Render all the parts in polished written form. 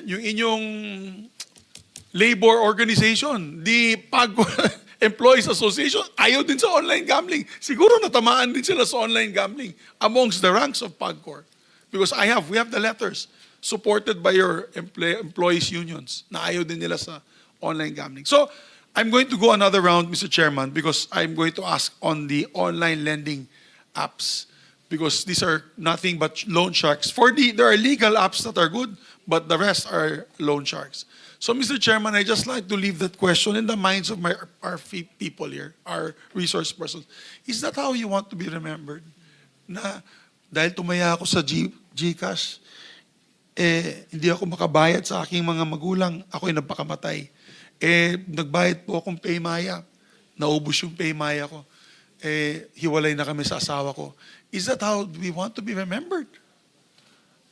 yung inyong labor organization, the POGO Employees Association, ayaw din sa online gambling. Siguro natamaan din sila sa online gambling amongst the ranks of POGCOR. Because we have the letters supported by your employees unions na ayaw din nila sa online gambling. So, I'm going to go another round, Mr. Chairman, because I'm going to ask on the online lending apps. Because these are nothing but loan sharks. There are legal apps that are good, but the rest are loan sharks. So, Mr. Chairman, I just like to leave that question in the minds of our people here, our resource persons. Is that how you want to be remembered? Na dahil tumaya ako sa GCash, hindi ako makabayad sa aking mga magulang, ako'y nagpakamatay. Nagbayad po akong Paymaya, naubos yung Paymaya ko. Hiwalay na kami sa asawa ko. Is that how we want to be remembered?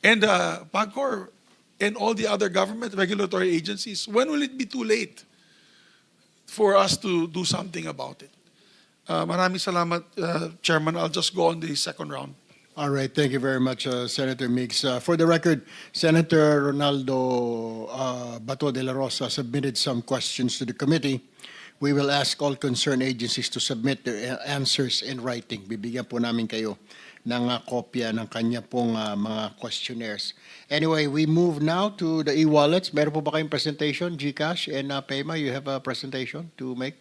And PAGCOR and all the other government regulatory agencies, when will it be too late for us to do something about it? Maraming salamat, Chairman. I'll just go on the second round. All right, thank you very much, Senator Mix. For the record, Senator Ronaldo Bato de la Rosa submitted some questions to the committee. We will ask all concerned agencies to submit their answers in writing. Bibigyan po namin kayo ng kopya ng kanya pong mga questionnaires. Anyway, we move now to the e-wallets. Meron po ba kayong presentation, GCash and Payma? You have a presentation to make?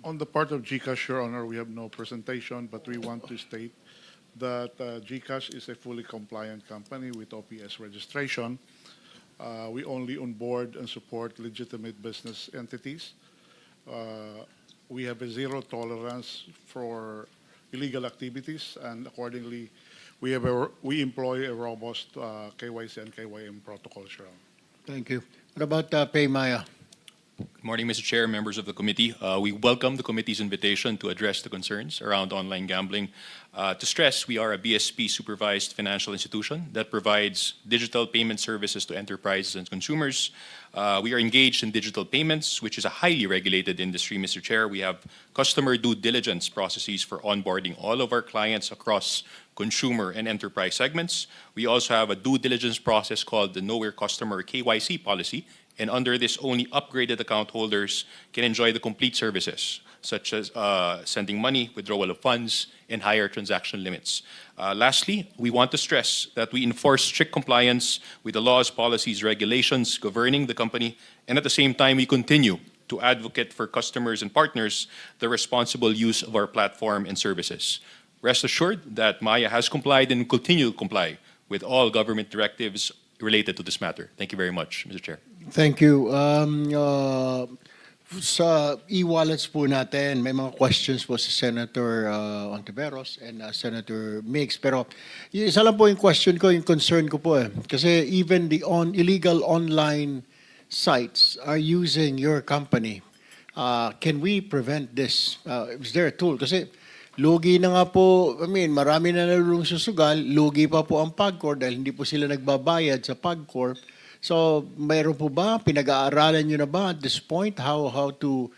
On the part of GCash, Your Honor, we have no presentation, but we want to state that GCash is a fully compliant company with OPS registration. We only onboard and support legitimate business entities. We have a zero tolerance for illegal activities, and accordingly, we employ a robust KYC and KYM protocol, Your Honor. Thank you. What about Paymaya? Good morning, Mr. Chair, members of the committee. We welcome the committee's invitation to address the concerns around online gambling. To stress, we are a BSP-supervised financial institution that provides digital payment services to enterprises and consumers. We are engaged in digital payments, which is a highly regulated industry, Mr. Chair. We have customer due diligence processes for onboarding all of our clients across consumer and enterprise segments. We also have a due diligence process called the Know Your Customer KYC policy, and under this, only upgraded account holders can enjoy the complete services, such as sending money, withdrawal of funds, and higher transaction limits. Lastly, we want to stress that we enforce strict compliance with the laws, policies, regulations governing the company, and at the same time, we continue to advocate for customers and partners the responsible use of our platform and services. Rest assured that Maya has complied and will continue to comply with all government directives related to this matter. Thank you very much, Mr. Chair. Thank you. Sa e-wallets po natin, may mga questions po si Senator Ontiveros and Senator Mix. Pero yung isa lang po yung question ko, yung concern ko po. Kasi even the illegal online sites are using your company. Can we prevent this? Is there a tool? Kasi lugi na nga po, marami na nalulung susugal, lugi pa po ang PAGCOR dahil hindi po sila nagbabayad sa PAGCOR. So, mayroon po ba, pinag-aaralan nyo na ba at this point how to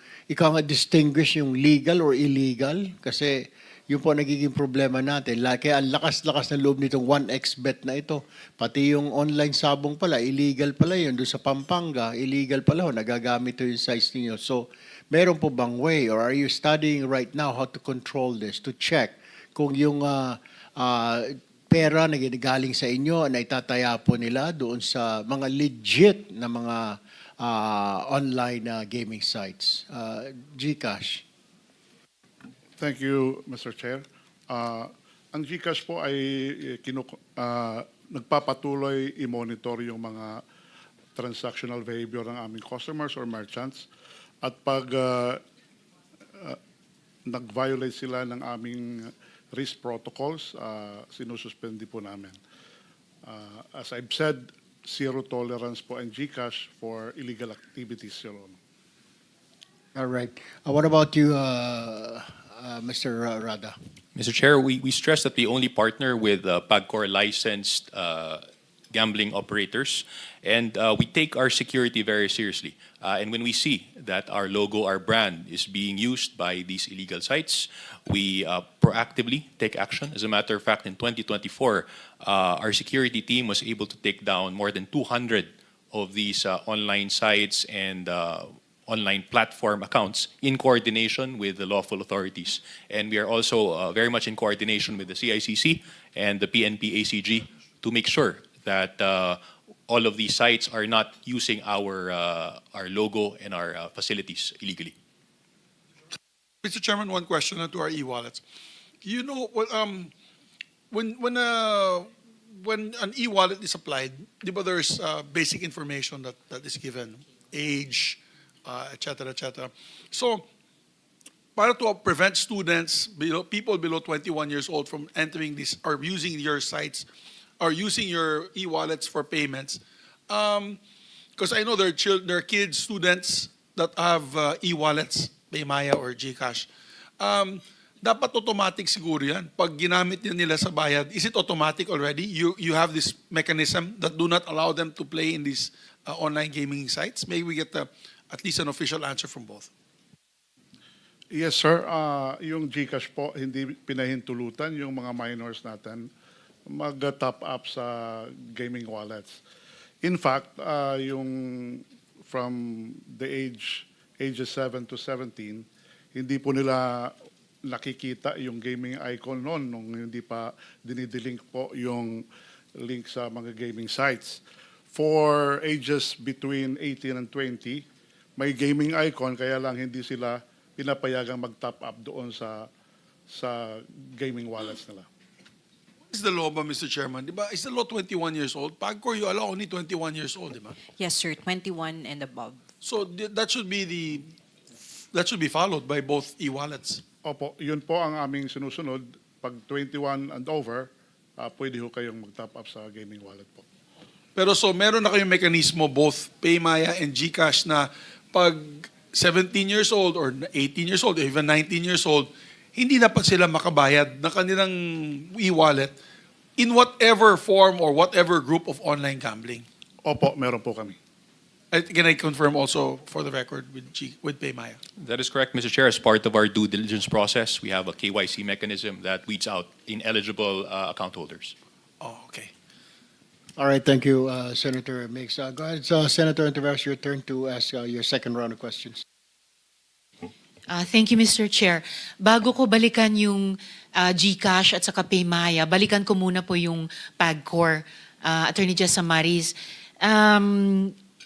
distinguish yung legal or illegal? Kasi yun po nagiging problema natin. Kaya ang lakas-lakas ng loob nitong 1xbet na ito. Pati yung online sabong pala, illegal pala yun. Doon sa Pampanga, illegal pala nagagamit ito yung size ninyo. So, meron po bang way or are you studying right now how to control this, to check kung yung pera na galing sa inyo na itataya po nila doon sa mga legit na mga online gaming sites? GCash. Thank you, Mr. Chair. Ang GCash po ay nagpapatuloy i-monitor yung mga transactional behavior ng aming customers or merchants. At pag nag-violate sila ng aming risk protocols, sinususpendi po namin. As I've said, zero tolerance po ang GCash for illegal activities, Your Honor. All right. What about you, Mr. Rada? Mr. Chair, we stress that we only partner with PAGCOR licensed gambling operators. And we take our security very seriously. And when we see that our logo, our brand is being used by these illegal sites, we proactively take action. As a matter of fact, in 2024, our security team was able to take down more than 200 of these online sites and online platform accounts in coordination with the lawful authorities. And we are also very much in coordination with the CICC and the PNP ACG to make sure that all of these sites are not using our logo and our facilities illegally. Mr. Chairman, one question to our e-wallets. You know, when an e-wallet is applied, di ba there's basic information that is given, age, et cetera, et cetera. So, para to prevent students, people below 21 years old from entering this or using your sites or using your e-wallets for payments, because I know there are kids, students that have e-wallets, Paymaya or GCash. Dapat automatic siguro yan. Pag ginamit yan nila sa bayad, is it automatic already? You have this mechanism that do not allow them to play in these online gaming sites? Maybe we get at least an official answer from both. Yes, sir. Yung GCash po, hindi pinahintulutan yung mga minors natin mag-top up sa gaming wallets. In fact, yung from the ages 7 to 17, hindi po nila nakikita yung gaming icon noon nung hindi pa dinidilink po yung link sa mga gaming sites. For ages between 18 and 20, may gaming icon kaya lang hindi sila pinapayagang mag-top up doon sa gaming wallets nila. What is the law ba, Mr. Chairman? Diba, is the law 21 years old? PAGCOR, you allow only 21 years old, diba? Yes, sir. 21 and above. So that should be followed by both e-wallets. Opo, yun po ang aming sinusunod. Pag 21 and over, pwede ho kayong mag-top up sa gaming wallet po. Pero so meron na kayong mekanismo both Paymaya and GCash na pag 17 years old or 18 years old or even 19 years old, hindi dapat sila makabayad ng kanilang e-wallet in whatever form or whatever group of online gambling. Opo, meron po kami. Can I confirm also for the record with Paymaya? That is correct, Mr. Chair. As part of our due diligence process, we have a KYC mechanism that weeds out ineligible account holders. Oh, okay. All right, thank you, Senator Mix. Go ahead, Senator Ontiveros, your turn to ask your second round of questions. Thank you, Mr. Chair. Bago ko balikan yung GCash at saka Paymaya, balikan ko muna po yung PAGCOR, Attorney Jessa Maris.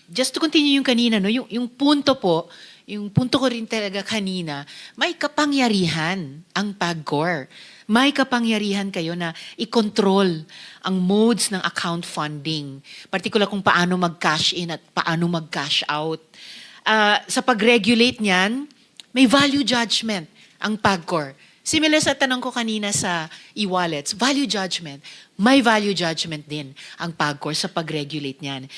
Just to continue yung kanina, no, yung punto po, yung punto ko rin talaga kanina, may kapangyarihan ang PAGCOR. May kapangyarihan kayo na i-control ang modes ng account funding. Particular kung paano mag-cash in at paano mag-cash out. Sa pag-regulate niyan, may value judgment ang PAGCOR. Similar sa tanong ko kanina sa e-wallets, value judgment. May value judgment din ang PAGCOR sa pag-regulate niyan.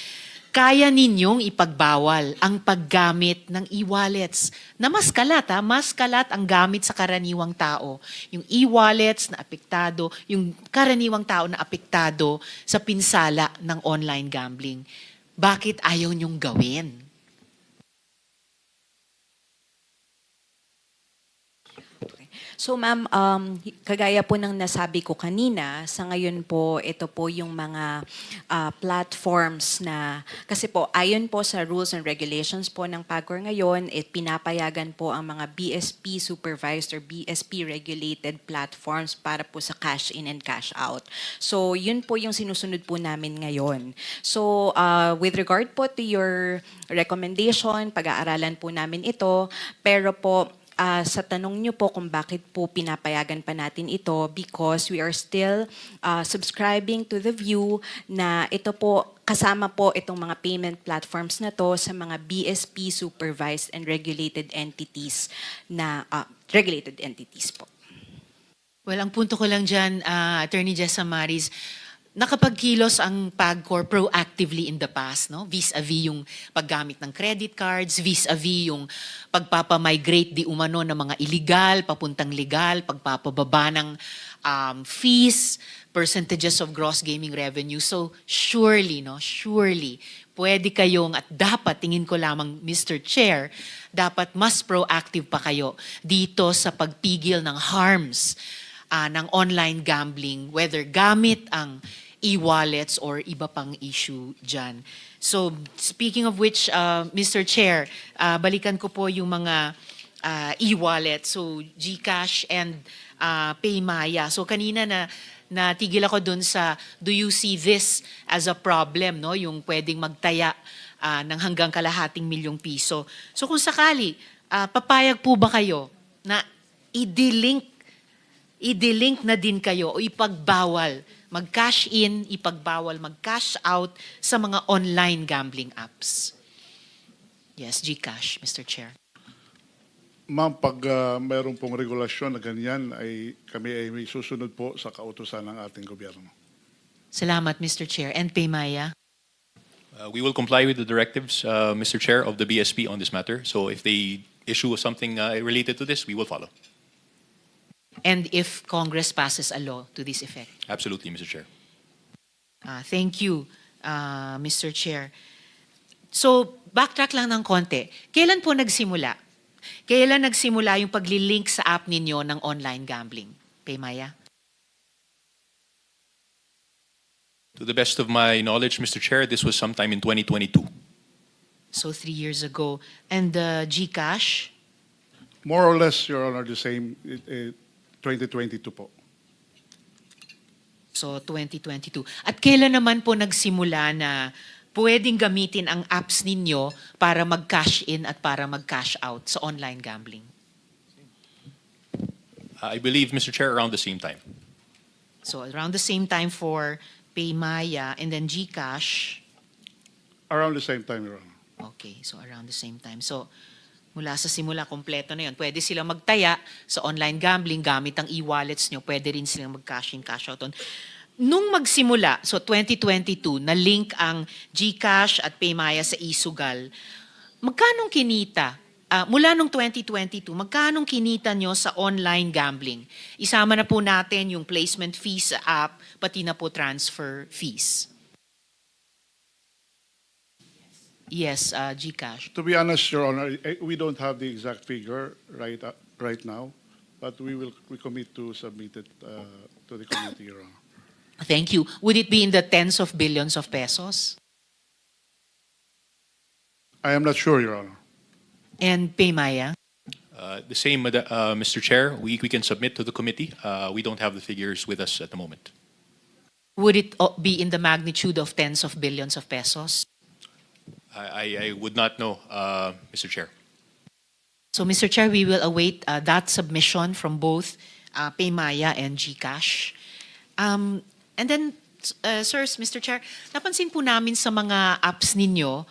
Kaya ninyong ipagbawal ang paggamit ng e-wallets na mas kalat ang gamit sa karaniwang tao. Yung e-wallets na apektado, yung karaniwang tao na apektado sa pinsala ng online gambling. Bakit ayaw nyong gawin? So ma'am, kagaya po ng nasabi ko kanina, sa ngayon po, ito po yung mga platforms na, kasi po, ayon po sa rules and regulations po ng PAGCOR ngayon, pinapayagan po ang mga BSP supervised or BSP regulated platforms para po sa cash in and cash out. So yun po yung sinusunod po namin ngayon. So with regard po to your recommendation, pag-aaralan po namin ito, pero po, sa tanong niyo po kung bakit po pinapayagan pa natin ito, because we are still subscribing to the view na ito po, kasama po itong mga payment platforms na to sa mga BSP supervised and regulated entities na regulated entities po. Well, ang punto ko lang dyan, Attorney Jessa Maris, nakapagkilos ang PAGCOR proactively in the past, no? Vis-a-vis yung paggamit ng credit cards, vis-a-vis yung pagpapamigrate di umano ng mga illegal, papuntang legal, pagpapababa ng fees, percentages of gross gaming revenue. So surely, no, surely, pwede kayong at dapat, tingin ko lamang Mr. Chair, dapat mas proactive pa kayo dito sa pagpigil ng harms ng online gambling, whether gamit ang e-wallets or iba pang issue dyan. So speaking of which, Mr. Chair, balikan ko po yung mga e-wallet, so GCash and PayMaya. So kanina natigil ako dun sa, do you see this as a problem, no? Yung pwedeng magtaya ng hanggang kalahating milyong piso. So kung sakali, papayag po ba kayo na i-delink na din kayo o ipagbawal mag-cash in, ipagbawal mag-cash out sa mga online gambling apps? Yes, GCash, Mr. Chair. Ma'am, pag mayroon pong regulasyon na ganyan, ay kami ay may susunod po sa kautusan ng ating gobyerno. Salamat, Mr. Chair. And PayMaya? We will comply with the directives, Mr. Chair, of the BSP on this matter. So if they issue something related to this, we will follow. And if Congress passes a law to this effect? Absolutely, Mr. Chair. Thank you, Mr. Chair. So, backtrack lang ng konti. Kailan po nagsimula? Kailan nagsimula yung paglilink sa app ninyo ng online gambling? PayMaya? To the best of my knowledge, Mr. Chair, this was sometime in 2022. So 3 years ago. And GCash? More or less, Your Honor, the same, 2022 po. So 2022. At kailan naman po nagsimula na pwedeng gamitin ang apps ninyo para mag-cash in at para mag-cash out sa online gambling? I believe, Mr. Chair, around the same time. So around the same time for PayMaya and then GCash. Around the same time, Your Honor. Okay, so around the same time. So mula sa simula, kompleto na yun. Pwede silang magtaya sa online gambling gamit ang e-wallets nyo. Pwede rin silang mag-cash in, cash out on. Nung magsimula, so 2022, na-link ang GCash at PayMaya sa eSugal, magkanong kinita? Mula nung 2022, magkanong kinita nyo sa online gambling? Isama na po natin yung placement fees sa app, pati na po transfer fees. Yes, GCash. To be honest, Your Honor, we don't have the exact figure right now, but we commit to submit it to the committee, Your Honor. Thank you. Would it be in the tens of billions of pesos? I am not sure, Your Honor. And PayMaya? The same, Mr. Chair, we can submit to the committee. We don't have the figures with us at the moment. Would it be in the magnitude of tens of billions of pesos? I would not know, Mr. Chair. So, Mr. Chair, we will await that submission from both PayMaya and GCash. And then, sirs, Mr. Chair, napansin po namin sa mga apps ninyo,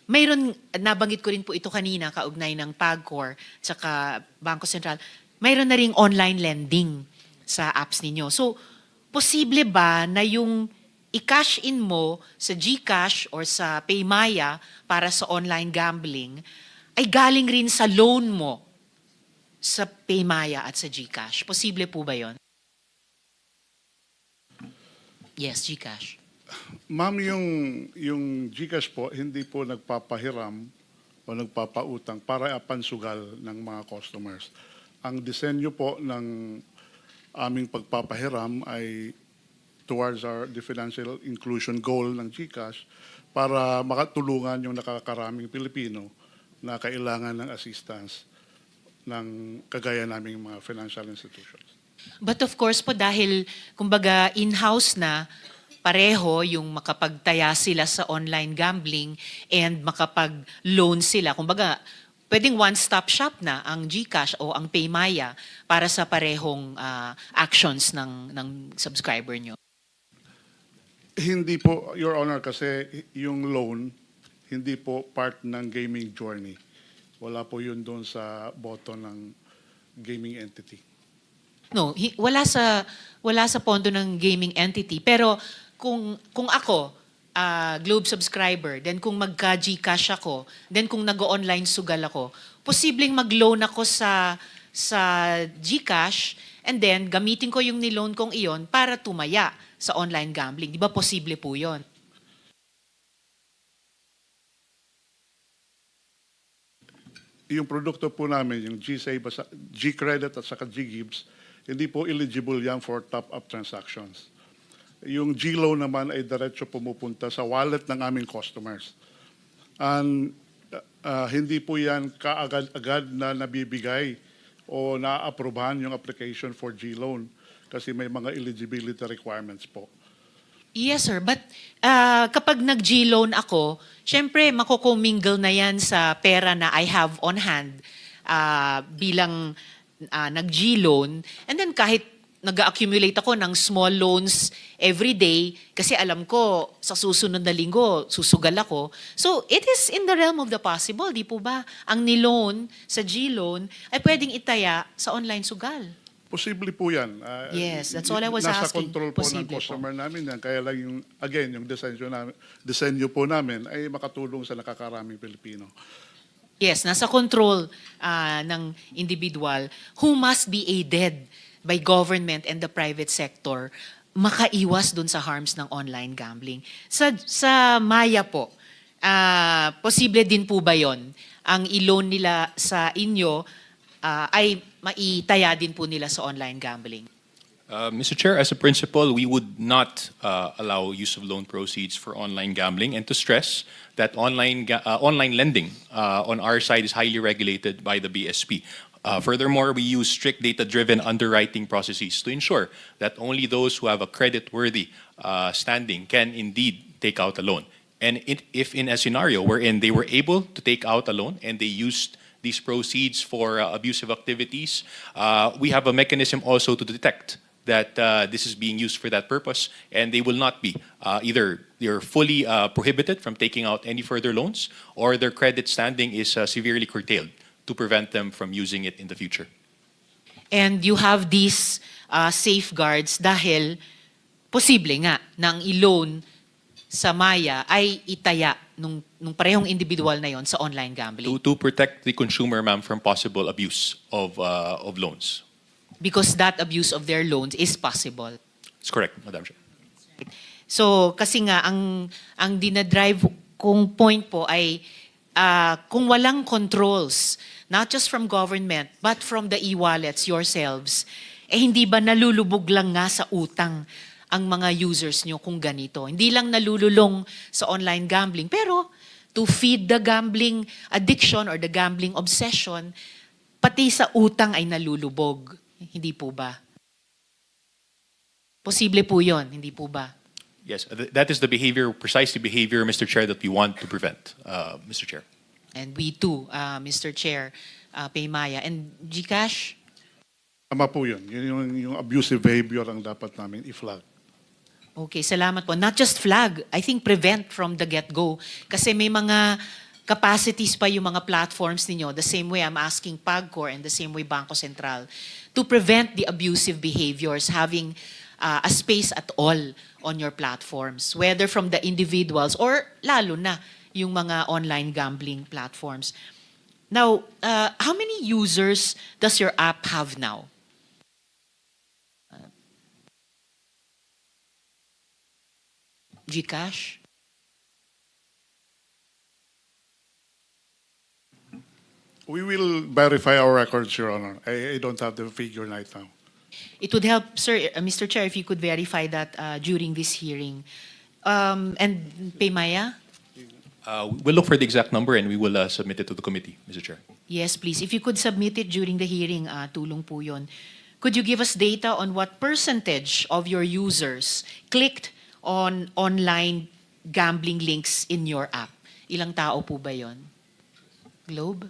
mayroon, nabanggit ko rin po ito kanina, kaugnay ng PAGCOR, saka Bangko Sentral, mayroon na ring online lending sa apps ninyo. So, posible ba na yung i-cash in mo sa GCash or sa PayMaya para sa online gambling ay galing rin sa loan mo sa PayMaya at sa GCash? Posible po ba yon? Yes, GCash. Ma'am, yung GCash po, hindi po nagpapahiram o nagpapautang para apansugal ng mga customers. Ang disenyo po ng aming pagpapahiram ay towards the financial inclusion goal ng GCash para makatulungan yung nakakaraming Pilipino na kailangan ng assistance ng kagaya naming mga financial institutions. But of course po dahil kumbaga in-house na pareho yung makapagtaya sila sa online gambling and makapag-loan sila. Kumbaga pwedeng one-stop shop na ang GCash o ang PayMaya para sa parehong actions ng subscriber nyo. Hindi po, Your Honor, kasi yung loan, hindi po part ng gaming journey. Wala po yun doon sa button ng gaming entity. No, wala sa pondo ng gaming entity. Pero kung ako, Globe subscriber, then kung magka-GCash ako, then kung nag-online sugal ako, posibleng mag-loan ako sa GCash and then gamitin ko yung niloan kong iyon para tumaya sa online gambling. Di ba posible po yun? Yung produkto po namin, yung G-Save, G-Credit at saka G-Gives, hindi po eligible yan for top-up transactions. Yung G-Loan naman ay diretso pumupunta sa wallet ng aming customers. And hindi po yan kaagad-agad na nabibigay o naaprubahan yung application for G-Loan kasi may mga eligibility requirements po. Yes, sir. But kapag nag-G-loan ako, syempre makukumingle na yan sa pera na I have on hand bilang nag-G-loan. And then kahit nag-accumulate ako ng small loans every day, kasi alam ko sa susunod na linggo, susugal ako. So it is in the realm of the possible, di po ba? Ang niloan sa G-loan ay pwedeng itaya sa online sugal. Posible po yan. Yes, that's all I was nasa asking. control po ng Posible po. customer namin yan. Kaya lang yung, again, yung disenyo po namin ay makatulong sa nakakaraming Pilipino. Yes, nasa control ng individual who must be aided by government and the private sector makaiwas dun sa harms ng online gambling. Sa Maya po, posible din po ba yon? Ang i-loan nila sa inyo ay maitaya din po nila sa online gambling? Mr. Chair, as a principle, we would not allow use of loan proceeds for online gambling, and to stress that online lending on our side is highly regulated by the BSP. Furthermore, we use strict data-driven underwriting processes to ensure that only those who have a credit-worthy standing can indeed take out a loan. And if in a scenario wherein they were able to take out a loan and they used these proceeds for abusive activities, we have a mechanism also to detect that this is being used for that purpose, and they will not be either they're fully prohibited from taking out any further loans, or their credit standing is severely curtailed to prevent them from using it in the future. And you have these safeguards dahil posible nga nang i-loan sa Maya ay itaya nung parehong individual na yon sa online gambling. To protect the consumer, ma'am, from possible abuse of loans. Because that abuse of their loans is possible. That's correct, Madam Chair. So kasi nga ang dinadrive kong point po ay kung walang controls, not just from government but from the e-wallets yourselves, hindi ba nalulubog lang nga sa utang ang mga users nyo kung ganito? Hindi lang nalululong sa online gambling, pero to feed the gambling addiction or the gambling obsession, pati sa utang ay nalulubog. Hindi po ba? Posible po yon, hindi po ba? Yes, that is the behavior, precisely behavior, Mr. Chair, that we want to prevent, Mr. Chair. And we too, Mr. Chair, Paymaya. And GCash? Tama po yun. Yung abusive behavior ang dapat namin i-flag. Okay, salamat po. Not just flag, I think prevent from the get-go. Kasi may mga capacities pa yung mga platforms ninyo, the same way I'm asking PAGCOR and the same way Bangko Sentral, to prevent the abusive behaviors having a space at all on your platforms, whether from the individuals or lalo na yung mga online gambling platforms. Now, how many users does your app have now? GCash? We will verify our records, Your Honor. I don't have the figure right now. It would help, sir, Mr. Chair, if you could verify that during this hearing. And Paymaya? We'll look for the exact number and we will submit it to the committee, Mr. Chair. Yes, please. If you could submit it during the hearing, tulong po yun. Could you give us data on what percentage of your users clicked on online gambling links in your app? Ilang tao po ba yun? Globe?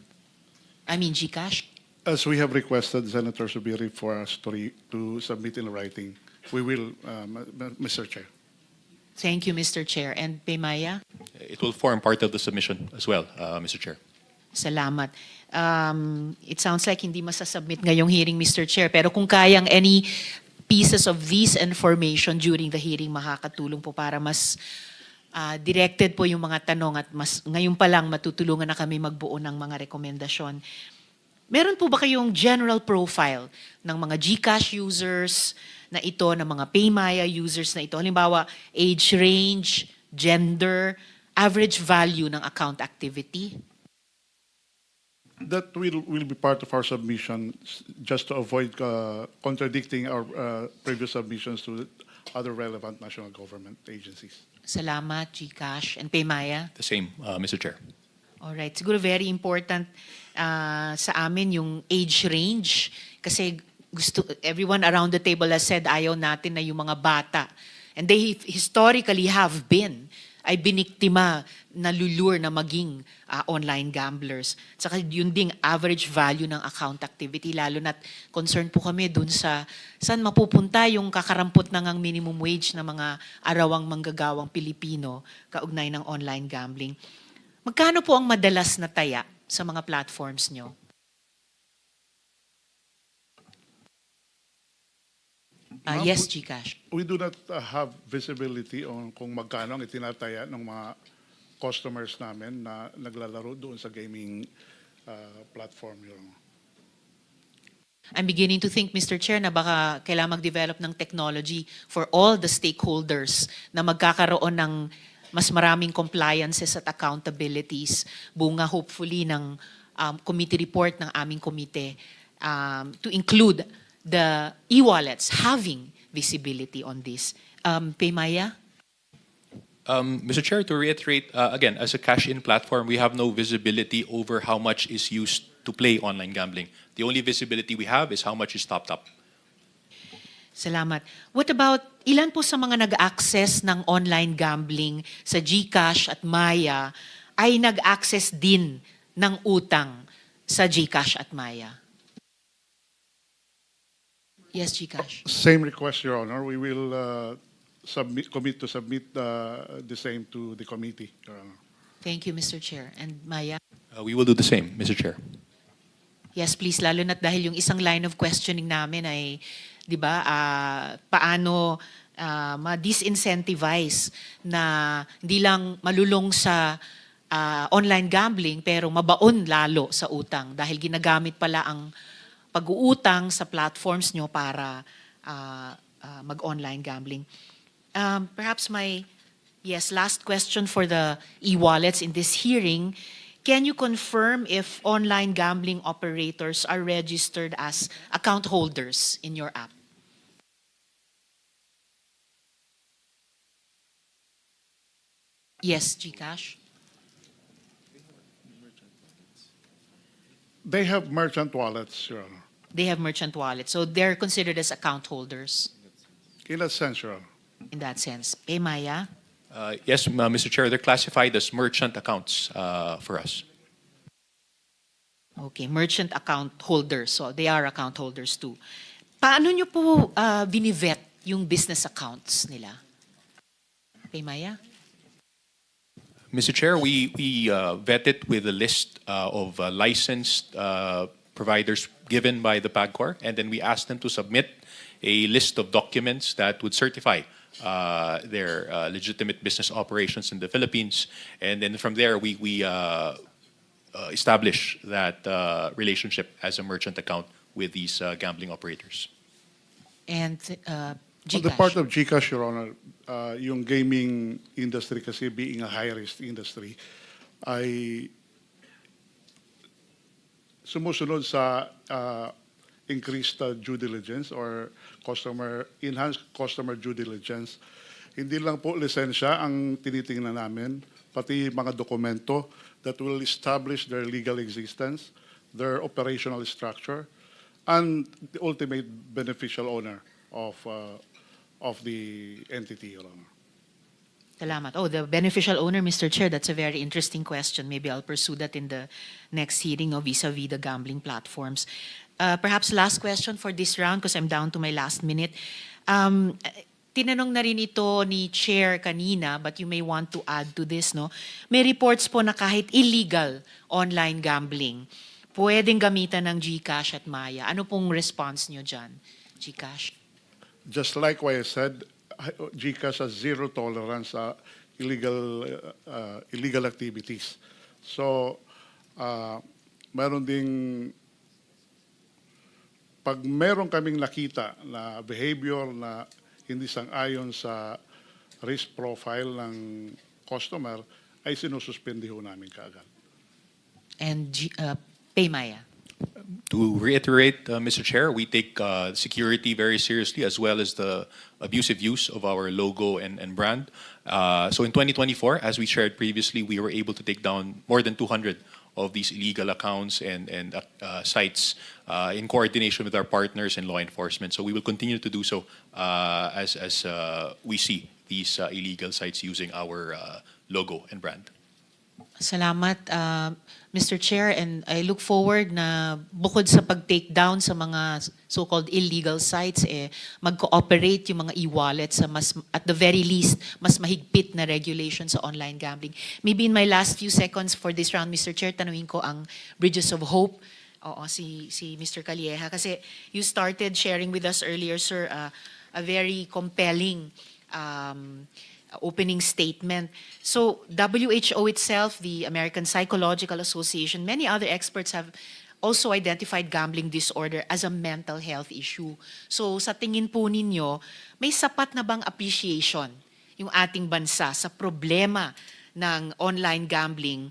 I mean, GCash? As we have requested, Senator Subiri, for us to submit in writing, we will, Mr. Chair. Thank you, Mr. Chair. And Paymaya? It will form part of the submission as well, Mr. Chair. Salamat. It sounds like hindi masasubmit ngayong hearing, Mr. Chair. Pero kung kayang any pieces of this information during the hearing, makakatulong po para mas directed po yung mga tanong at mas ngayon pa lang matutulungan na kami magbuo ng mga rekomendasyon. Meron po ba kayong general profile ng mga GCash users na ito, ng mga Paymaya users na ito? Halimbawa, age range, gender, average value ng account activity? That will be part of our submission just to avoid contradicting our previous submissions to other relevant national government agencies. Salamat, GCash and Paymaya. The same, Mr. Chair. Alright, siguro very important sa amin yung age range kasi everyone around the table has said ayaw natin na yung mga bata. And they historically have been ay biniktima, nalulure na maging online gamblers. Saka yun ding average value ng account activity, lalo na't concerned po kami dun sa saan mapupunta yung kakarampot na ngang minimum wage na mga arawang manggagawang Pilipino kaugnay ng online gambling. Magkano po ang madalas na taya sa mga platforms nyo? Yes, GCash. We do not have visibility on kung magkano ang itinataya ng mga customers namin na naglalaro doon sa gaming platform. Your Honor. I'm beginning to think, Mr. Chair, na baka kailangan mag-develop ng technology for all the stakeholders na magkakaroon ng mas maraming compliances at accountabilities. Bunga hopefully ng committee report ng aming komite to include the e-wallets having visibility on this. Paymaya? Mr. Chair, to reiterate, again, as a cash-in platform, we have no visibility over how much is used to play online gambling. The only visibility we have is how much is topped up. Salamat. What about, ilan po sa mga nag-access ng online gambling sa GCash at Maya ay nag-access din ng utang sa GCash at Maya? Yes, GCash. Same request, Your Honor. We will commit to submit the same to the committee, Your Honor. Thank you, Mr. Chair. And Maya? We will do the same, Mr. Chair. Yes, please. Lalo na't dahil yung isang line of questioning namin ay, di ba, paano ma-disincentivize na hindi lang malulong sa online gambling pero mabaon lalo sa utang dahil ginagamit pala ang pag-uutang sa platforms nyo para mag-online gambling. Perhaps last question for the e-wallets in this hearing. Can you confirm if online gambling operators are registered as account holders in your app? Yes, GCash. They have merchant wallets, Your Honor. They have merchant wallets, so they're considered as account holders In that sense, Your Honor. in that sense. Paymaya? Yes, Mr. Chair, they're classified as merchant accounts for us. Okay, merchant account holders. So they are account holders too. Paano nyo po binivet yung business accounts nila? Paymaya? Mr. Chair, we vet it with a list of licensed providers given by the PAGCOR, and then we ask them to submit a list of documents that would certify their legitimate business operations in the Philippines. And then from there, we establish that relationship as a merchant account with these gambling operators. And On the part of GCash, Your Honor, yung gaming industry kasi being a high-risk industry, ay sumusunod sa increased due diligence or enhanced customer due diligence. Hindi lang po lisensya ang tinitingnan namin, pati mga dokumento that will establish their legal existence, their operational structure, and the ultimate beneficial owner of the entity, Your Honor. Salamat. Oh, the beneficial owner, Mr. Chair, that's a very interesting question. Maybe I'll pursue that in the next hearing of vis-a-vis the gambling platforms. Perhaps last question for this round because I'm down to my last minute. Tinanong na rin ito ni Chair kanina, but you may want to add to this, no? May reports po na kahit illegal online gambling, pwedeng gamitan ng GCash at Maya. Ano pong response nyo dyan, GCash? Just like what I said, GCash has zero tolerance sa illegal activities. So, meron ding pag meron kaming nakita na behavior na hindi sang-ayon sa risk profile ng customer, ay sinususpindi ho namin kaagad. And Paymaya. To reiterate, Mr. Chair, we take security very seriously as well as the abusive use of our logo and brand. So in 2024, as we shared previously, we were able to take down more than 200 of these illegal accounts and sites in coordination with our partners in law enforcement. So we will continue to do so as we see these illegal sites using our logo and brand. Salamat, Mr. Chair, and I look forward na bukod sa pag-take down sa mga so-called illegal sites, mag-cooperate yung mga e-wallets sa at the very least, mas mahigpit na regulation sa online gambling. Maybe in my last few seconds for this round, Mr. Chair, tanungin ko ang Bridges of Hope. Oo, si Mr. Calieja. Kasi you started sharing with us earlier, sir, a very compelling opening statement. So WHO itself, the American Psychological Association, many other experts have also identified gambling disorder as a mental health issue. So sa tingin po ninyo, may sapat na bang appreciation yung ating bansa sa problema ng online gambling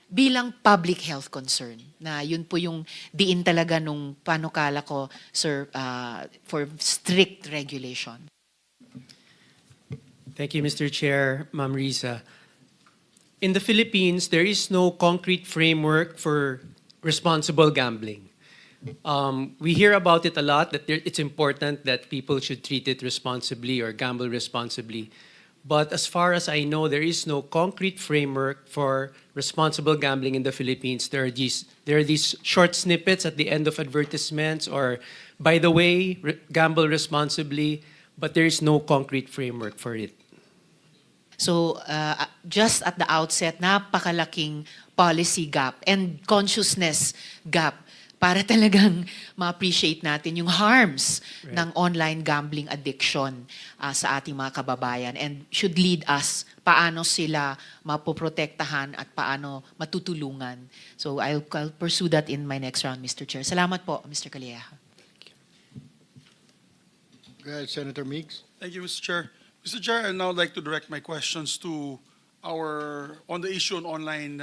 bilang public health concern? Na yun po yung diin talaga nung panukala ko, sir, for strict regulation. Thank you, Mr. Chair, Ma'am Riza. In the Philippines, there is no concrete framework for responsible gambling. We hear about it a lot, that it's important that people should treat it responsibly or gamble responsibly. But as far as I know, there is no concrete framework for responsible gambling in the Philippines. There are these short snippets at the end of advertisements or, by the way, gamble responsibly, but there is no concrete framework for it. So just at the outset, napakalaking policy gap and consciousness gap para talagang ma-appreciate natin yung harms ng online gambling addiction sa ating mga kababayan and should lead us paano sila mapoprotektahan at paano matutulungan. So I'll pursue that in my next round, Mr. Chair. Salamat po, Mr. Calieja. Go ahead, Senator Meigs. Thank you, Mr. Chair. Mr. Chair, I'd now like to direct my questions to on the issue on online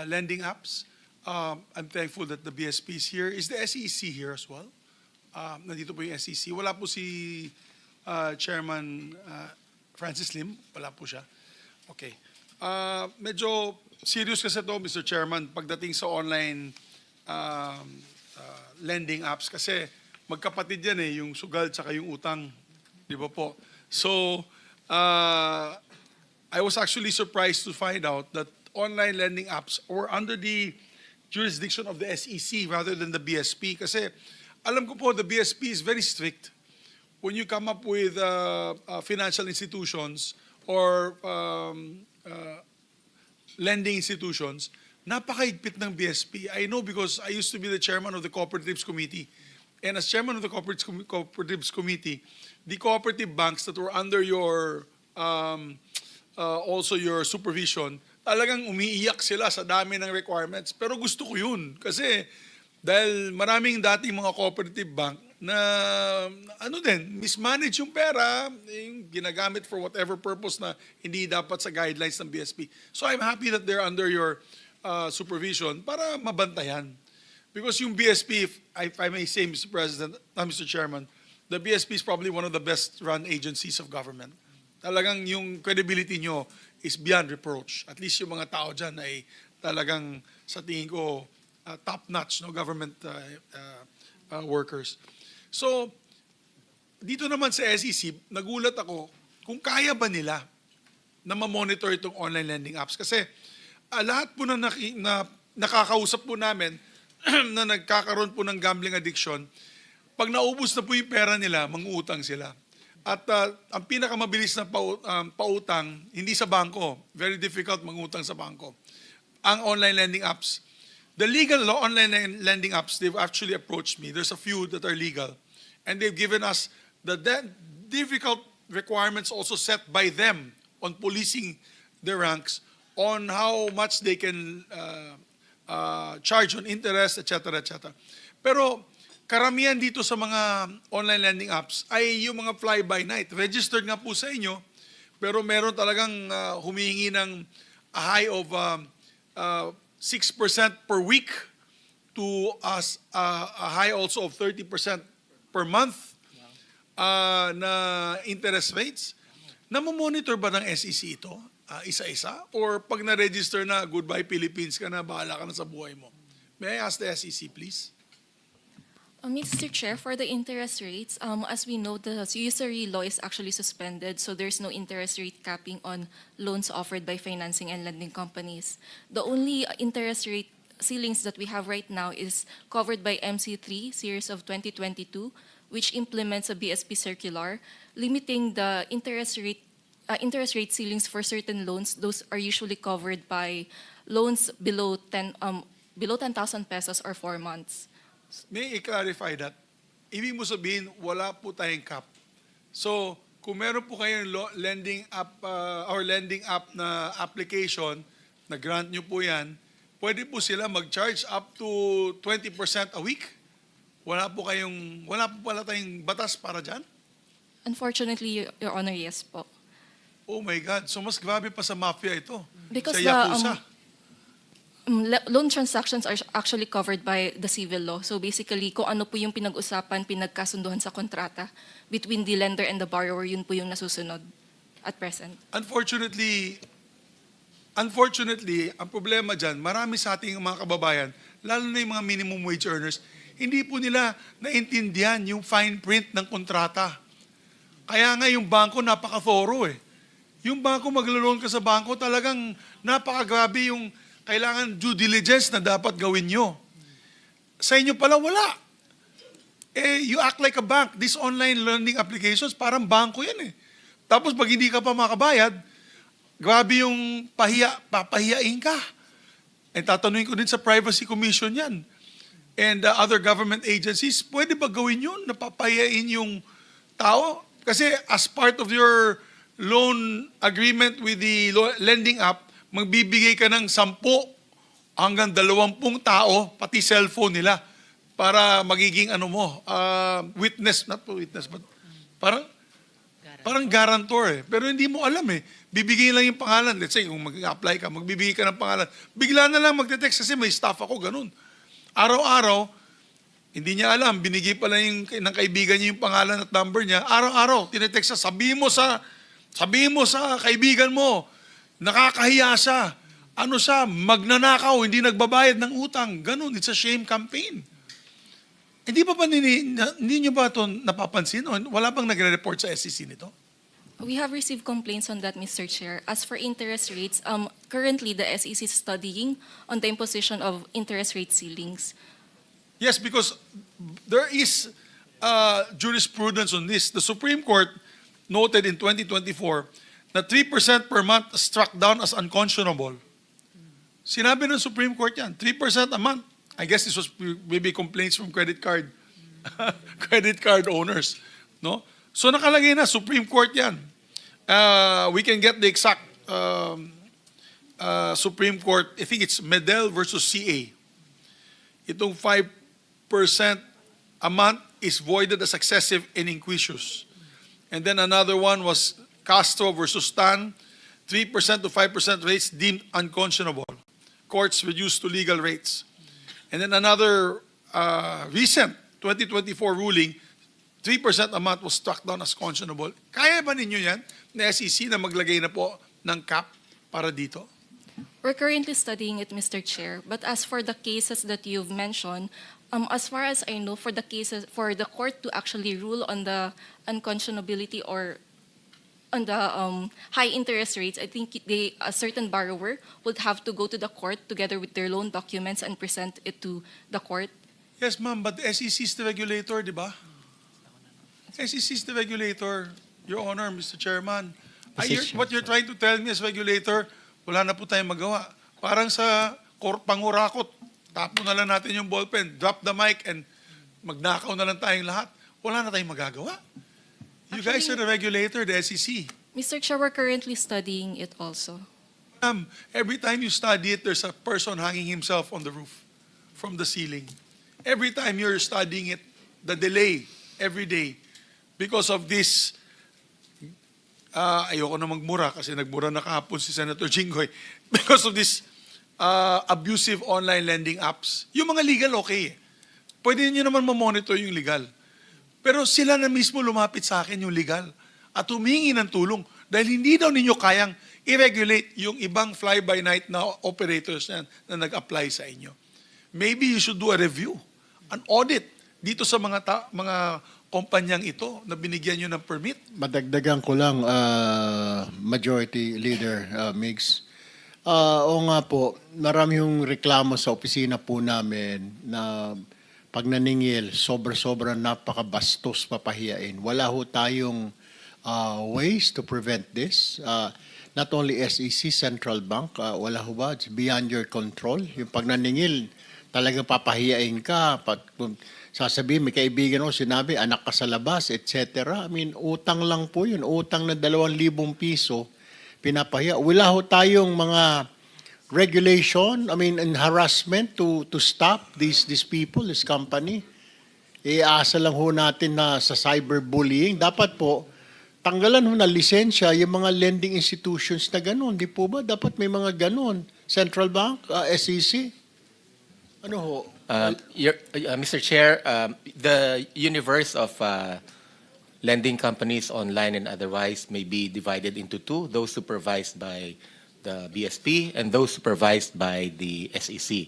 lending apps. I'm thankful that the BSP is here. Is the SEC here as well? Nandito po yung SEC. Wala po si Chairman Francis Lim. Wala po siya. Okay. Medyo serious kasi to, Mr. Chairman, pagdating sa online lending apps. Kasi magkapatid yan yung sugal tsaka yung utang. Di ba po? So, I was actually surprised to find out that online lending apps were under the jurisdiction of the SEC rather than the BSP. Kasi alam ko po, the BSP is very strict. When you come up with financial institutions or lending institutions, napakahigpit ng BSP. I know because I used to be the chairman of the Cooperatives Committee. And as chairman of the Cooperatives Committee, the cooperative banks that were under your also your supervision, talagang umiiyak sila sa dami ng requirements. Pero gusto ko yun. Kasi dahil maraming dating mga cooperative bank na mismanage yung pera, yung ginagamit for whatever purpose na hindi dapat sa guidelines ng BSP. So I'm happy that they're under your supervision para mabantayan. Because yung BSP, if I may say, Mr. President, Mr. Chairman, the BSP is probably one of the best run agencies of government. Talagang yung credibility nyo is beyond reproach. At least yung mga tao dyan ay talagang sa tingin ko top-notch government workers. So, dito naman sa SEC, nagulat ako kung kaya ba nila na ma-monitor itong online lending apps. Kasi lahat po na nakakausap po namin na nagkakaroon po ng gambling addiction, pag naubos na po yung pera nila, mangutang sila. At ang pinakamabilis na pautang, hindi sa bangko. Very difficult mangutang sa bangko. Ang online lending apps. The legal online lending apps, they've actually approached me. There's a few that are legal. And they've given us the difficult requirements also set by them on policing their ranks on how much they can charge on interest, etc., etc. Pero karamihan dito sa mga online lending apps ay yung mga fly-by-night. Registered nga po sa inyo, pero meron talagang humihingi ng a high of 6% per week to a high also of 30% per month na interest rates. Namomonitor ba ng SEC ito? Isa-isa? Or pag na-register na, goodbye Philippines ka na, bahala ka na sa buhay mo? May I ask the SEC, please? Mr. Chair, for the interest rates, as we know, the usury law is actually suspended, so there's no interest rate capping on loans offered by financing and lending companies. The only interest rate ceilings that we have right now is covered by MC3 series of 2022, which implements a BSP circular limiting the interest rate ceilings for certain loans. Those are usually covered by loans below 10,000 pesos or 4 months. May i-clarify that? Ibig mo sabihin, wala po tayong cap. So, kung meron po kayong lending app or lending app na application, na grant nyo po yan, pwede po sila mag-charge up to 20% a week? Wala po pala tayong batas para dyan? Unfortunately, Your Honor, yes po. Oh my God, so mas grabe pa sa mafia ito. Because sa the, Yakuza. loan transactions are actually covered by the civil law. So basically, kung ano po yung pinag-usapan, pinagkasunduhan sa kontrata between the lender and the borrower, yun po yung nasusunod at present. Unfortunately, ang problema dyan, marami sa ating mga kababayan, lalo na yung mga minimum wage earners, hindi po nila naintindihan yung fine print ng kontrata. Kaya nga yung bangko napaka-thorough eh. Yung bangko, maglo-loan ka sa bangko, talagang napakagrabe yung kailangan due diligence na dapat gawin nyo. Sa inyo pala, wala. You act like a bank. These online lending applications, parang bangko yan eh. Tapos pag hindi ka pa makabayad, grabe yung papahiyain ka. And tatanungin ko din sa Privacy Commission yan. And other government agencies, pwede ba gawin yun? Napapahiyain yung tao? Kasi as part of your loan agreement with the lending app, magbibigay ka ng 10 hanggang 20 tao, pati cellphone nila, para magiging witness, not witness, but parang guarantor eh. Pero hindi mo alam eh. Bibigay lang yung pangalan. Let's say, kung mag-apply ka, magbibigay ka ng pangalan. Bigla na lang magte-text kasi may staff ako, ganun. Araw-araw, hindi niya alam, binigay pala ng kaibigan niya yung pangalan at number niya. Araw-araw, tinetext siya, sabihin mo sa kaibigan mo, nakakahiya siya. Ano siya, magnanakaw, hindi nagbabayad ng utang. Ganun, it's a shame campaign. Hindi niyo ba ito napapansin? O wala bang nagre-report sa SEC nito? We have received complaints on that, Mr. Chair. As for interest rates, currently the SEC is studying on the imposition of interest rate ceilings. Yes, because there is jurisprudence on this. The Supreme Court noted in 2024 na 3% per month struck down as unconscionable. Sinabi ng Supreme Court yan, 3% a month. I guess this was maybe complaints from credit card owners. No? So nakalagay na, Supreme Court yan. We can get the exact Supreme Court, I think it's Medel versus CA. Itong 5% a month is voided as excessive and inquisious. And then another one was Castro versus Tan, 3% to 5% rates deemed unconscionable. Courts reduced to legal rates. And then another recent 2024 ruling, 3% a month was struck down as conscionable. Kaya ba ninyo yan, na SEC, na maglagay na po ng cap para dito? We're currently studying it, Mr. Chair. But as for the cases that you've mentioned, as far as I know, for the court to actually rule on the unconscionability or on the high interest rates, I think a certain borrower would have to go to the court together with their loan documents and present it to the court. Yes, ma'am, but the SEC is the regulator, di ba? SEC is the regulator, Your Honor, Mr. Chairman. What you're trying to tell me as regulator, wala na po tayong magawa. Parang sa pangurakot, tapo na lang natin yung ballpen, drop the mic, and magnakaw na lang tayong lahat. Wala na tayong magagawa. You guys are the regulator, the SEC. Mr. Chair, we're currently studying it also. Every time you study it, there's a person hanging himself on the roof from the ceiling. Every time you're studying it, the delay every day because of this, ayoko na magmura kasi nagmura na kahapon si Senator Jinggoy, because of this abusive online lending apps. Yung mga legal, okay. Pwede nyo naman ma-monitor yung legal. Pero sila na mismo lumapit sa akin yung legal at humingi ng tulong dahil hindi daw ninyo kayang i-regulate yung ibang fly-by-night na operators na nag-apply sa inyo. Maybe you should do a review, an audit dito sa mga kumpanyang ito na binigyan nyo ng permit. Madagdagan ko lang, Majority Leader Migs. Oo nga po, marami yung reklamo sa opisina po namin na pag naningil, sobra-sobra napakabastos papahiyain. Wala ho tayong ways to prevent this. Not only SEC, Central Bank, wala ho ba? It's beyond your control. Yung pag naningil, talagang papahiyain ka. Sasabihin, may kaibigan mo, sinabi, anak ka sa labas, etc. I mean, utang lang po yun. Utang na 2,000 piso, pinapahiya. Wala ho tayong mga regulation, I mean, and harassment to stop these people, this company. Iasa lang ho natin na sa cyberbullying. Dapat po, tanggalan ho na lisensya yung mga lending institutions na gano'n. Di po ba? Dapat may mga gano'n. Central Bank, SEC. Ano ho? Mr. Chair, the universe of lending companies online and otherwise may be divided into two, those supervised by the BSP and those supervised by the SEC.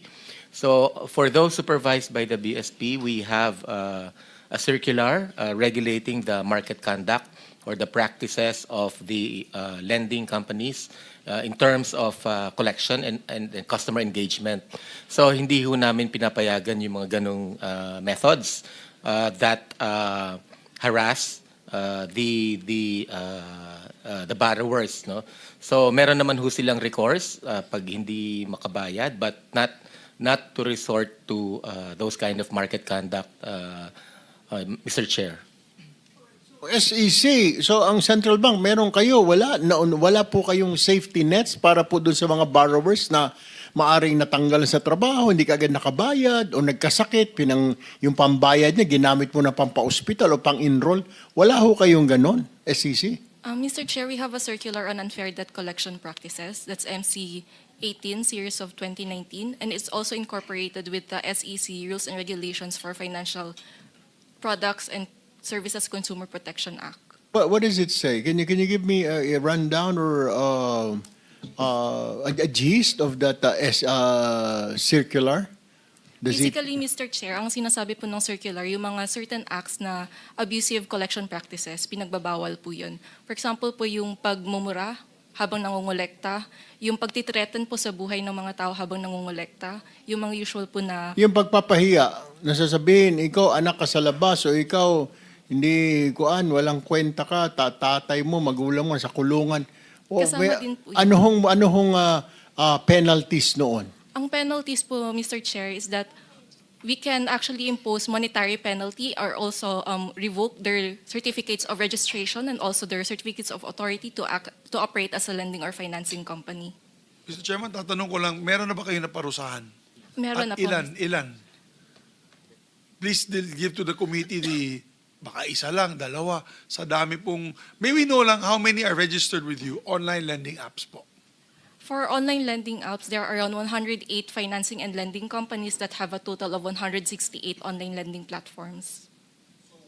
So for those supervised by the BSP, we have a circular regulating the market conduct or the practices of the lending companies in terms of collection and customer engagement. So hindi ho namin pinapayagan yung mga ganong methods that harass the borrowers, no? So meron naman ho silang recourse pag hindi makabayad, but not to resort to those kind of market conduct, Mr. Chair. SEC, so ang Central Bank, meron kayo, wala po kayong safety nets para po dun sa mga borrowers na maaring natanggal sa trabaho, hindi kaagad nakabayad o nagkasakit, yung pambayad niya ginamit mo na pampa-hospital o pang-enroll. Wala ho kayong ganon, SEC? Mr. Chair, we have a circular on unfair debt collection practices. That's MC 18, series of 2019, and it's also incorporated with the SEC rules and regulations for financial products and Services Consumer Protection Act. What does it say? Can you give me a rundown or a gist of that circular? Basically, Mr. Chair, ang sinasabi po ng circular, yung mga certain acts na abusive collection practices, pinagbabawal po yun. For example po, yung pagmumura habang nangungulekta, yung pagtitreaten po sa buhay ng mga tao habang nangungulekta, yung mga usual po na... Yung pagpapahiya, nasasabihin, ikaw anak ka sa labas o ikaw hindi walang kwenta ka, tatay mo, magulang mo sa kulungan. O, Kasama din po yun. ano hong penalties noon? Ang penalties po, Mr. Chair, is that we can actually impose monetary penalty or also revoke their certificates of registration and also their certificates of authority to operate as a lending or financing company. Mr. Chairman, tatanong ko lang, meron na ba kayo naparusahan? Meron At na po. ilan? Please give to the committee baka isa lang, dalawa, sa dami pong, may we know lang how many are registered with you, online lending apps po? For online lending apps, there are around 108 financing and lending companies that have a total of 168 online lending platforms.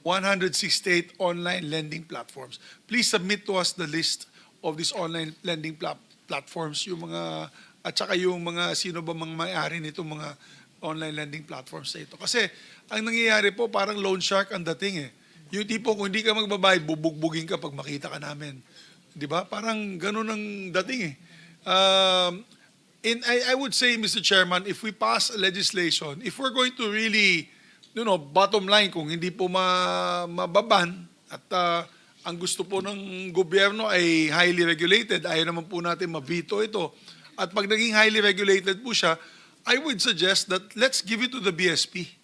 168 online lending platforms. Please submit to us the list of these online lending platforms, yung mga, at saka yung mga sino ba mga may-ari nito mga online lending platforms na ito. Kasi ang nangyayari po, parang loan shark ang dating eh. Yung tipo, kung hindi ka magbabayad, bubugbugin ka pag makita ka namin. Di ba? Parang ganun ang dating eh. I would say, Mr. Chairman, if we pass legislation, if we're going to really, bottom line, kung hindi po mababan at ang gusto po ng gobyerno ay highly regulated, ayaw naman po natin ma-veto ito. At pag naging highly regulated po siya, I would suggest that let's give it to the BSP.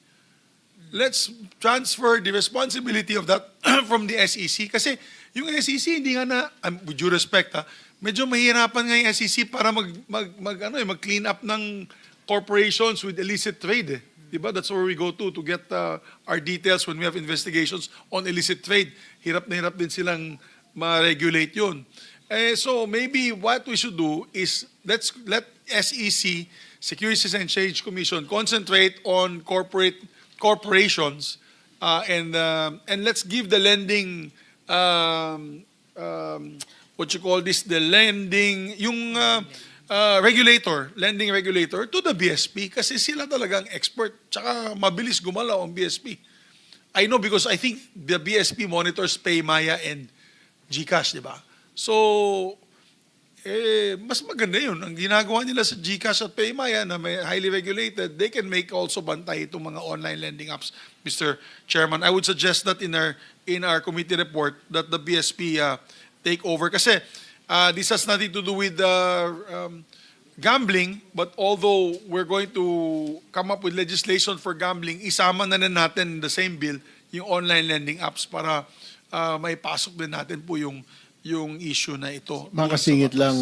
Let's transfer the responsibility of that from the SEC. Kasi yung SEC, hindi nga with due respect, medyo mahirapan nga yung SEC para mag-clean up ng corporations with illicit trade. Di ba? That's where we go to get our details when we have investigations on illicit trade. Hirap na hirap din silang ma-regulate yun. So maybe what we should do is let SEC, Securities and Exchange Commission, concentrate on corporations and let's give the lending what you call this, the lending, yung lending regulator to the BSP kasi sila talagang expert tsaka mabilis gumalaw ang BSP. I know because I think the BSP monitors PayMaya and GCash, di ba? So, mas maganda yun. Ang ginagawa nila sa GCash at PayMaya na may highly regulated, they can make also bantay itong mga online lending apps, Mr. Chairman. I would suggest that in our committee report that the BSP take over. Kasi this has nothing to do with gambling, but although we're going to come up with legislation for gambling, isama na natin in the same bill yung online lending apps para may pasok din natin po yung issue na ito. Makasingit lang,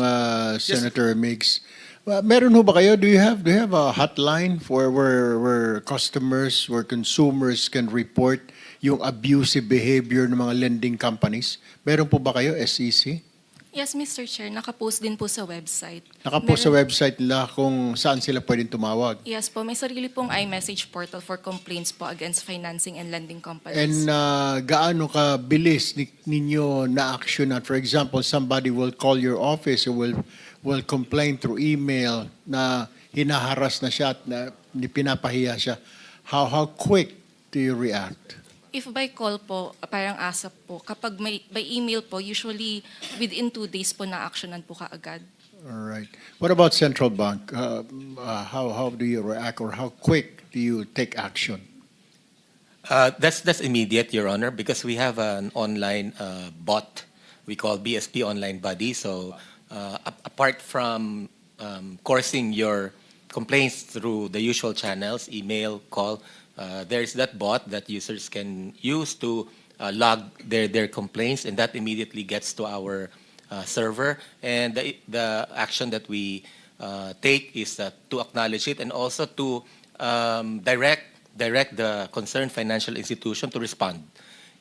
Senator Migs. Meron ho ba kayo? Do you have a hotline for where customers, where consumers can report yung abusive behavior ng mga lending companies? Meron po ba kayo, SEC? Yes, Mr. Chair, nakapost din po sa website. Nakapost sa website nila kung saan sila pwedeng tumawag. Yes po, may sarili pong iMessage portal for complaints po against financing and lending companies. And gaano ka bilis ninyo na-actionan? For example, somebody will call your office or will complain through email na hinaharas na siya at na pinapahiya siya. How quick do you react? If by call po, parang ASAP po. Kapag by email po, usually within 2 days po na-actionan po kaagad. All right. What about central bank? How do you react or how quick do you take action? That's immediate, Your Honor, because we have an online bot we call BSP Online Buddy. So apart from coursing your complaints through the usual channels, email, call, there's that bot that users can use to log their complaints, and that immediately gets to our server. And the action that we take is to acknowledge it and also to direct the concerned financial institution to respond.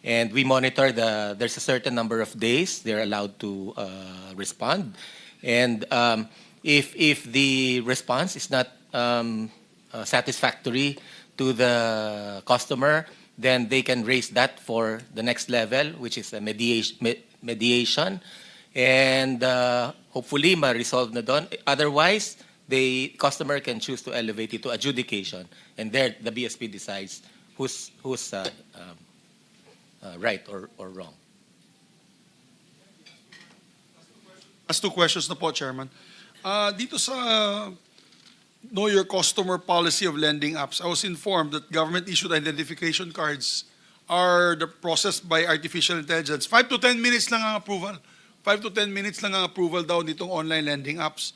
And we monitor there's a certain number of days they're allowed to respond. And if the response is not satisfactory to the customer, then they can raise that for the next level, which is a mediation. And hopefully ma-resolve na doon. Otherwise, the customer can choose to elevate it to adjudication. And there, the BSP decides who's right or wrong. As 2 questions na po, Chairman. Dito sa Know Your Customer policy of lending apps, I was informed that government-issued identification cards are processed by artificial intelligence. 5 to 10 minutes lang ang approval. 5 to 10 minutes lang ang approval daw nitong online lending apps.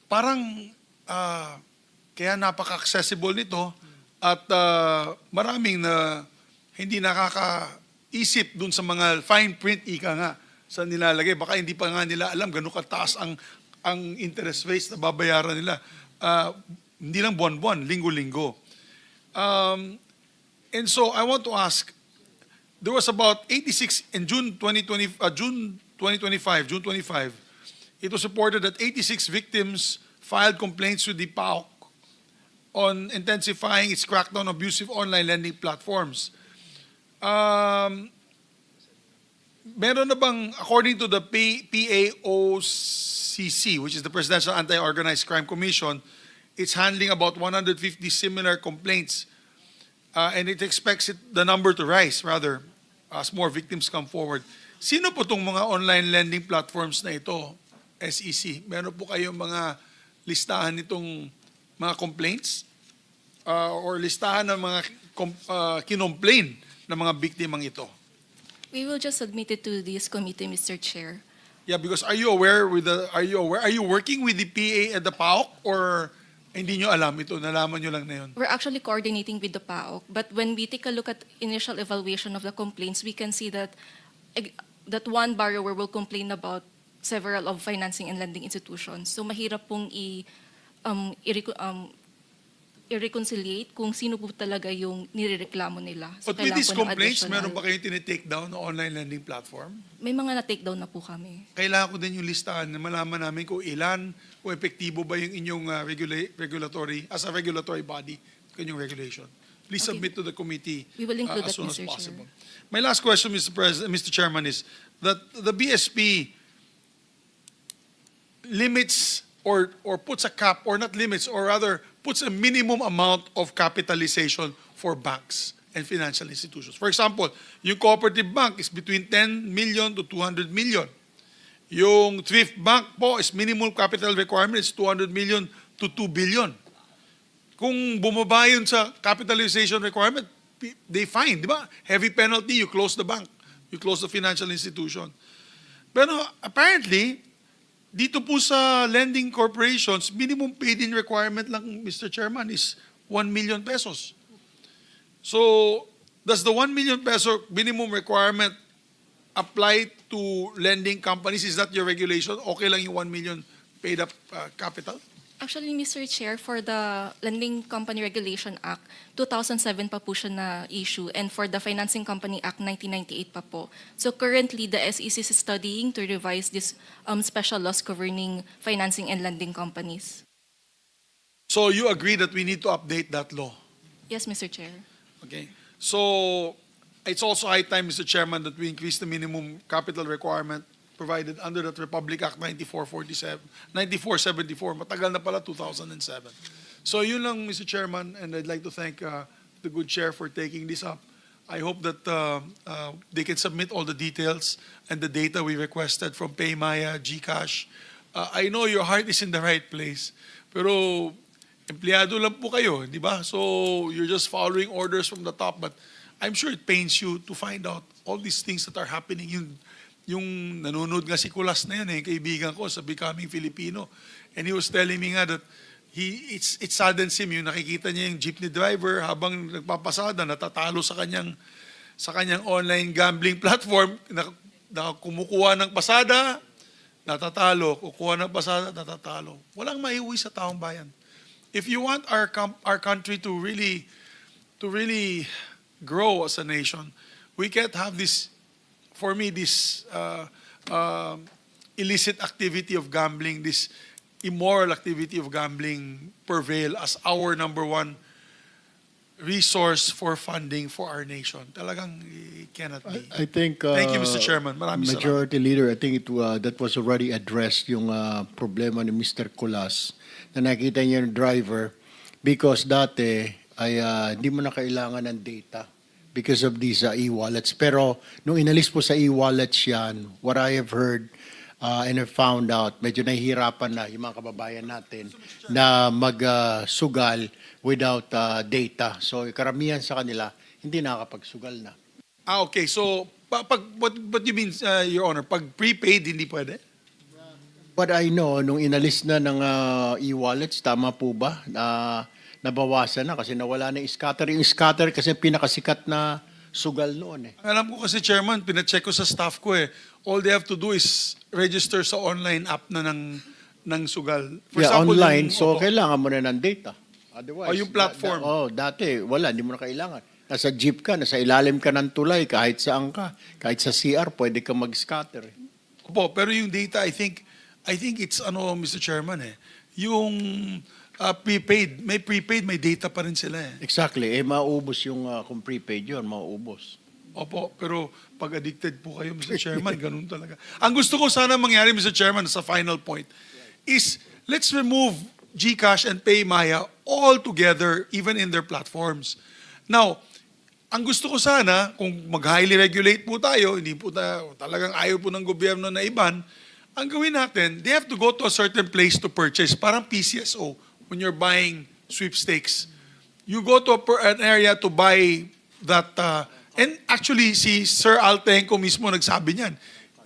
Parang kaya napaka-accessible nito at maraming na hindi nakakaisip dun sa mga fine print ika nga sa nilalagay. Baka hindi pa nga nila alam gano'ng kataas ang interest rates na babayaran nila. Hindi lang buwan-buwan, linggo-linggo. And so I want to ask, there was about 86 in June 25, it was reported that 86 victims filed complaints with the POGO on intensifying its crackdown on abusive online lending platforms. Meron na bang, according to the PAOCC, which is the Presidential Anti-Organized Crime Commission, it's handling about 150 similar complaints, and it expects the number to rise, rather, as more victims come forward. Sino po itong mga online lending platforms na ito, SEC? Meron po kayong mga listahan nitong mga complaints? Or listahan ng mga kinomplain ng mga biktimang ito? We will just submit it to this committee, Mr. Chair. Yeah, because are you aware? Are you working with the PA at the PAOK or hindi nyo alam ito? Nalaman nyo lang na yun? We're actually coordinating with the PAOK, but when we take a look at initial evaluation of the complaints, we can see that one borrower will complain about several of financing and lending institutions. So mahirap pong i-reconciliate kung sino po talaga yung nirereklamo nila. So, But with kailangan these po ng complaints, additional- meron ba kayong tinitake down na online lending platform? May mga na-take down na po kami. Kailangan ko din yung listahan na malaman namin kung ilan, kung epektibo ba yung inyong regulatory, as a regulatory body, kanyang regulation. Please Okay. submit to the committee We will include as that, soon as Mr. Chair. possible. My last question, Mr. Chairman, is that the BSP limits or puts a cap, or not limits, or rather puts a minimum amount of capitalization for banks and financial institutions. For example, yung cooperative bank is between 10 million to 200 million. Yung thrift bank po is minimum capital requirement is 200 million to 2 billion. Kung bumaba yun sa capitalization requirement, they fine, di ba? Heavy penalty, you close the bank. You close the financial institution. Pero apparently, dito po sa lending corporations, minimum paid-in requirement lang, Mr. Chairman, is 1 million pesos. So, does the 1 million peso minimum requirement apply to lending companies? Is that your regulation? Okay lang yung 1 million paid up capital? Actually, Mr. Chair, for the Lending Company Regulation Act, 2007 pa po siya na-issue, and for the Financing Company Act, 1998 pa po. So currently, the SEC is studying to revise this special laws governing financing and lending companies. So, you agree that we need to update that law? Yes, Mr. Chair. Okay. So, it's also high time, Mr. Chairman, that we increase the minimum capital requirement provided under that Republic Act 9474. Matagal na pala, 2007. So, yun lang, Mr. Chairman, and I'd like to thank the good chair for taking this up. I hope that they can submit all the details and the data we requested from Paymaya, GCash. I know your heart is in the right place, pero empleyado lang po kayo, di ba? So, you're just following orders from the top, but I'm sure it pains you to find out all these things that are happening. Yung nanonood nga si Kulas na yun, kaibigan ko sa Becoming Filipino. And he was telling me nga that it saddens him yung nakikita niya yung jeepney driver habang nagpapasada, natatalo sa kanyang online gambling platform, na kumukuha ng pasada, natatalo, kukuha ng pasada, natatalo. Walang maiuwi sa taong bayan. If you want our country to really grow as a nation, we can't have this, for me, this illicit activity of gambling, this immoral activity of gambling prevail as our number one resource for funding for our nation. Talagang it cannot be. I think Thank you, Mr. Chairman. Maraming salamat. Majority Leader, I think that was already addressed yung problema ni Mr. Colas na nakita niya yung driver because dati ay hindi mo na kailangan ng data because of these e-wallets. Pero nung inalis po sa e-wallets yan, what I have heard and I found out, medyo nahihirapan na yung mga kababayan natin na magsugal without data. So karamihan sa kanila, hindi nakakapagsugal na. Okay. So, what do you mean, Your Honor? Pag prepaid, hindi pwede? But I know, nung inalis na ng e-wallets, tama po ba? Nabawasan na kasi nawala na yung scatter. Yung scatter kasi pinakasikat na sugal noon eh. Alam ko kasi, Chairman, pinacheck ko sa staff ko eh. All they have to do is register sa online app na ng sugal. For Yeah, example, online, yung- so opo. kailangan mo na ng data. Otherwise, O yung platform. dati, wala, hindi mo na kailangan. Nasa jeep ka, nasa ilalim ka ng tulay, kahit saan ka. Kahit sa CR, pwede ka mag-scatter. Eh. Opo, pero yung data, I think it's Mr. Chairman yung prepaid, may data pa rin sila eh. Exactly, maubos yung kung prepaid yun, maubos. Opo, pero pag addicted po kayo, Mr. Chairman, ganun talaga. Ang gusto ko sana mangyari, Mr. Chairman, sa final point, is let's remove GCash and Paymaya all together, even in their platforms. Now, ang gusto ko sana, kung mag-highly regulate po tayo, hindi po talagang ayaw po ng gobyerno na iban, ang gawin natin, they have to go to a certain place to purchase, parang PCSO, when you're buying sweepstakes. You go to an area to buy that, and actually, si Sir Altenco mismo nagsabi niyan.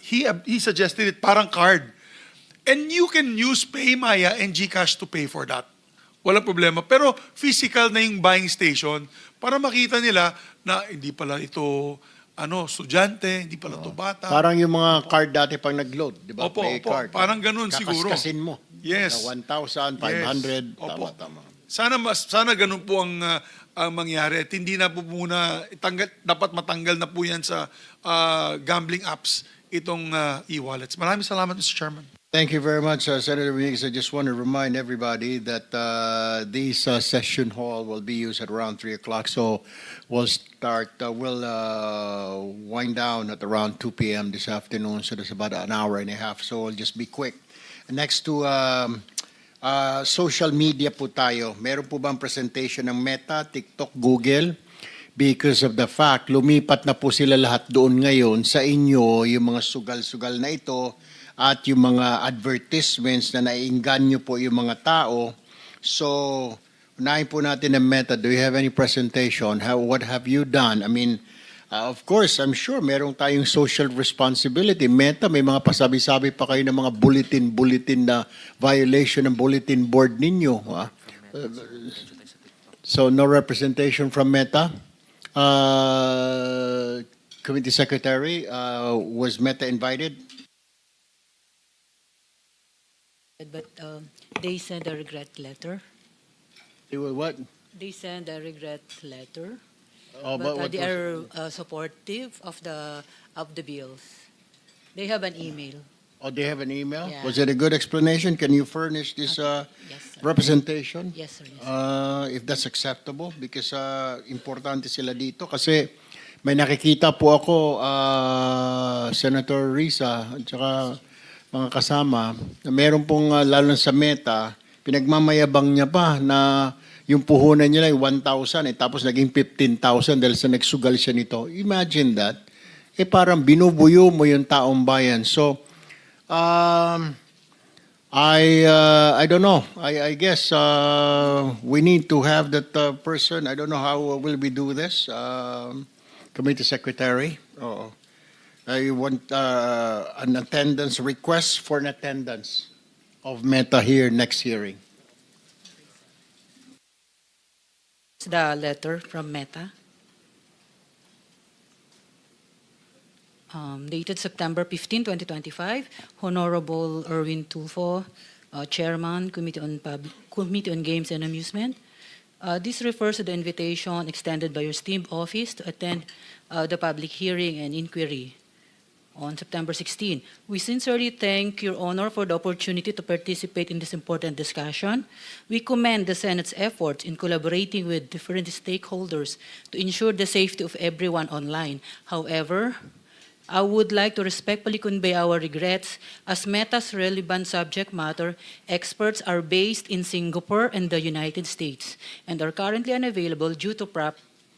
He suggested it, parang card. And you can use Paymaya and GCash to pay for that. Walang problema. Pero physical na yung buying station para makita nila na hindi pala ito estudyante, hindi pala ito bata. Parang yung mga card dati pang nag-load, di ba? Opo, May opo. card. Parang ganun siguro. Kakaskasin mo. Yes. Na 1,000, 500. Yes. Opo. Tama. Sana ganun po ang mangyari. At hindi na po muna dapat matanggal na po yan sa gambling apps itong e-wallets. Maraming salamat, Mr. Chairman. Thank you very much, Senator Mix. I just want to remind everybody that this session hall will be used at around 3 o'clock. So we'll wind down at around 2 p.m. this afternoon. So there's about an hour and a half. So we'll just be quick. Next to social media po tayo. Meron po bang presentation ng Meta, TikTok, Google? Because of the fact, lumipat na po sila lahat doon ngayon sa inyo, yung mga sugal-sugal na ito, at yung mga advertisements na naiinganyo po yung mga tao. So, unahin po natin ang Meta. Do you have any presentation? What have you done? I mean, of course, I'm sure merong tayong social responsibility. Meta, may mga pasabi-sabi pa kayo ng mga bulletin na violation ng bulletin board ninyo. So, no representation from Meta? Committee Secretary, was Meta invited? But they sent a regret letter. They will what? They sent a regret letter. Oh, but what they was- are supportive of the bills. They have an email. Oh, they have an email? Yeah. Was it a good explanation? Can you furnish this Yes, sir. representation? Yes, sir. Yes, sir. If that's acceptable, because importante sila dito. Kasi may nakikita po ako, Senator Risa, at saka mga kasama, na meron pong, lalo sa Meta, pinagmamayabang niya pa na yung puhunan niya lang 1,000, tapos naging 15,000 dahil sa nagsugal siya nito. Imagine that. Parang binubuyo mo yung taong bayan. So, I don't know. I guess we need to have that person. I don't know how will we do this. Committee Secretary. Oo. I want an attendance request for an attendance of Meta here next hearing. It's the letter from Meta. Dated September 15, 2025, Honorable Erwin Tulfo, Chairman, Committee on Games and Amusement. This refers to the invitation extended by your esteemed office to attend the public hearing and inquiry on September 16. We sincerely thank Your Honor for the opportunity to participate in this important discussion. We commend the Senate's efforts in collaborating with different stakeholders to ensure the safety of everyone online. However, I would like to respectfully convey our regrets as Meta's relevant subject matter experts are based in Singapore and the United States and are currently unavailable due to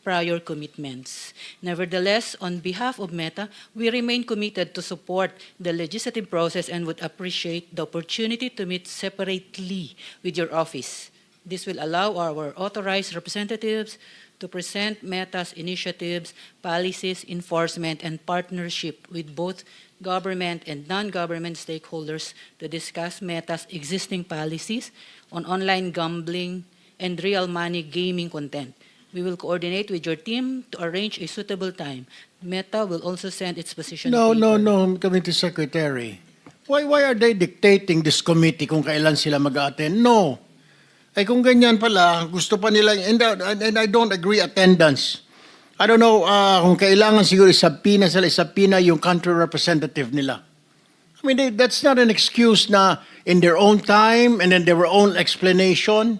prior commitments. Nevertheless, on behalf of Meta, we remain committed to support the legislative process and would appreciate the opportunity to meet separately with your office. This will allow our authorized representatives to present Meta's initiatives, policies, enforcement, and partnership with both government and non-government stakeholders to discuss Meta's existing policies on online gambling and real money gaming content. We will coordinate with your team to arrange a suitable time. Meta will also send its position No, paper. Committee Secretary. Why are they dictating this committee kung kailan sila mag-attend? No. Ay kung ganyan pala, gusto pa nila, and I don't agree attendance. I don't know kung kailangan siguro isabpina yung country representative nila. I mean, that's not an excuse na in their own time and in their own explanation.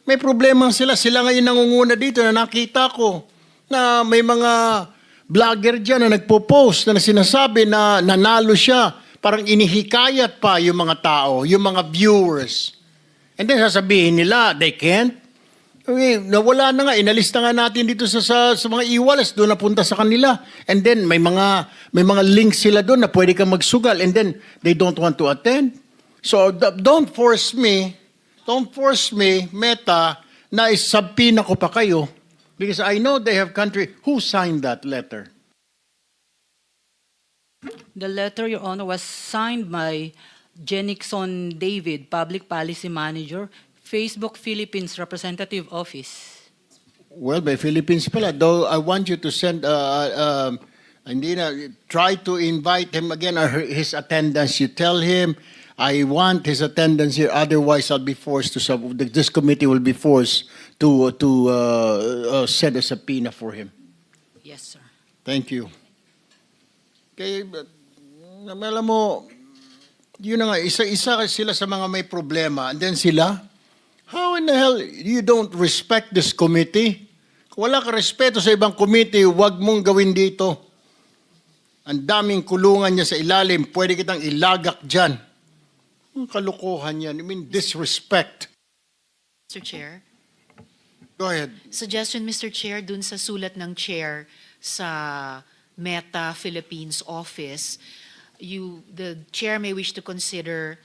May problema sila. Sila ngayon nangunguna dito na nakita ko na may mga vlogger dyan na nagpo-post na sinasabi na nanalo siya. Parang inihikayat pa yung mga tao, yung mga viewers. And then sasabihin nila, they can't. Okay, nawala na nga, inalista nga natin dito sa mga e-wallets, doon napunta sa kanila. And then may mga links sila doon na pwede kang magsugal and then they don't want to attend. So don't force me, Meta, na isabpina ko pa kayo because I know they have country. Who signed that letter? The letter, Your Honor, was signed by Jenixon David, Public Policy Manager, Facebook Philippines Representative Office. Well, by Philippines pala. Though I want you to send, try to invite him again or his attendance. You tell him, I want his attendance here. Otherwise, I'll be forced to this committee will be forced to send a subpoena for him. Yes, sir. Thank you. Kaya, alam mo, yun na nga, isa-isa sila sa mga may problema. And then sila, how in the hell you don't respect this committee? Kung wala ka respeto sa ibang committee, huwag mong gawin dito. Ang daming kulungan niya sa ilalim, pwede kitang ilagak dyan. Ang kalukuhan yan. I mean, disrespect. Mr. Chair. Go ahead. Suggestion, Mr. Chair, dun sa sulat ng chair sa Meta Philippines office, the chair may wish to consider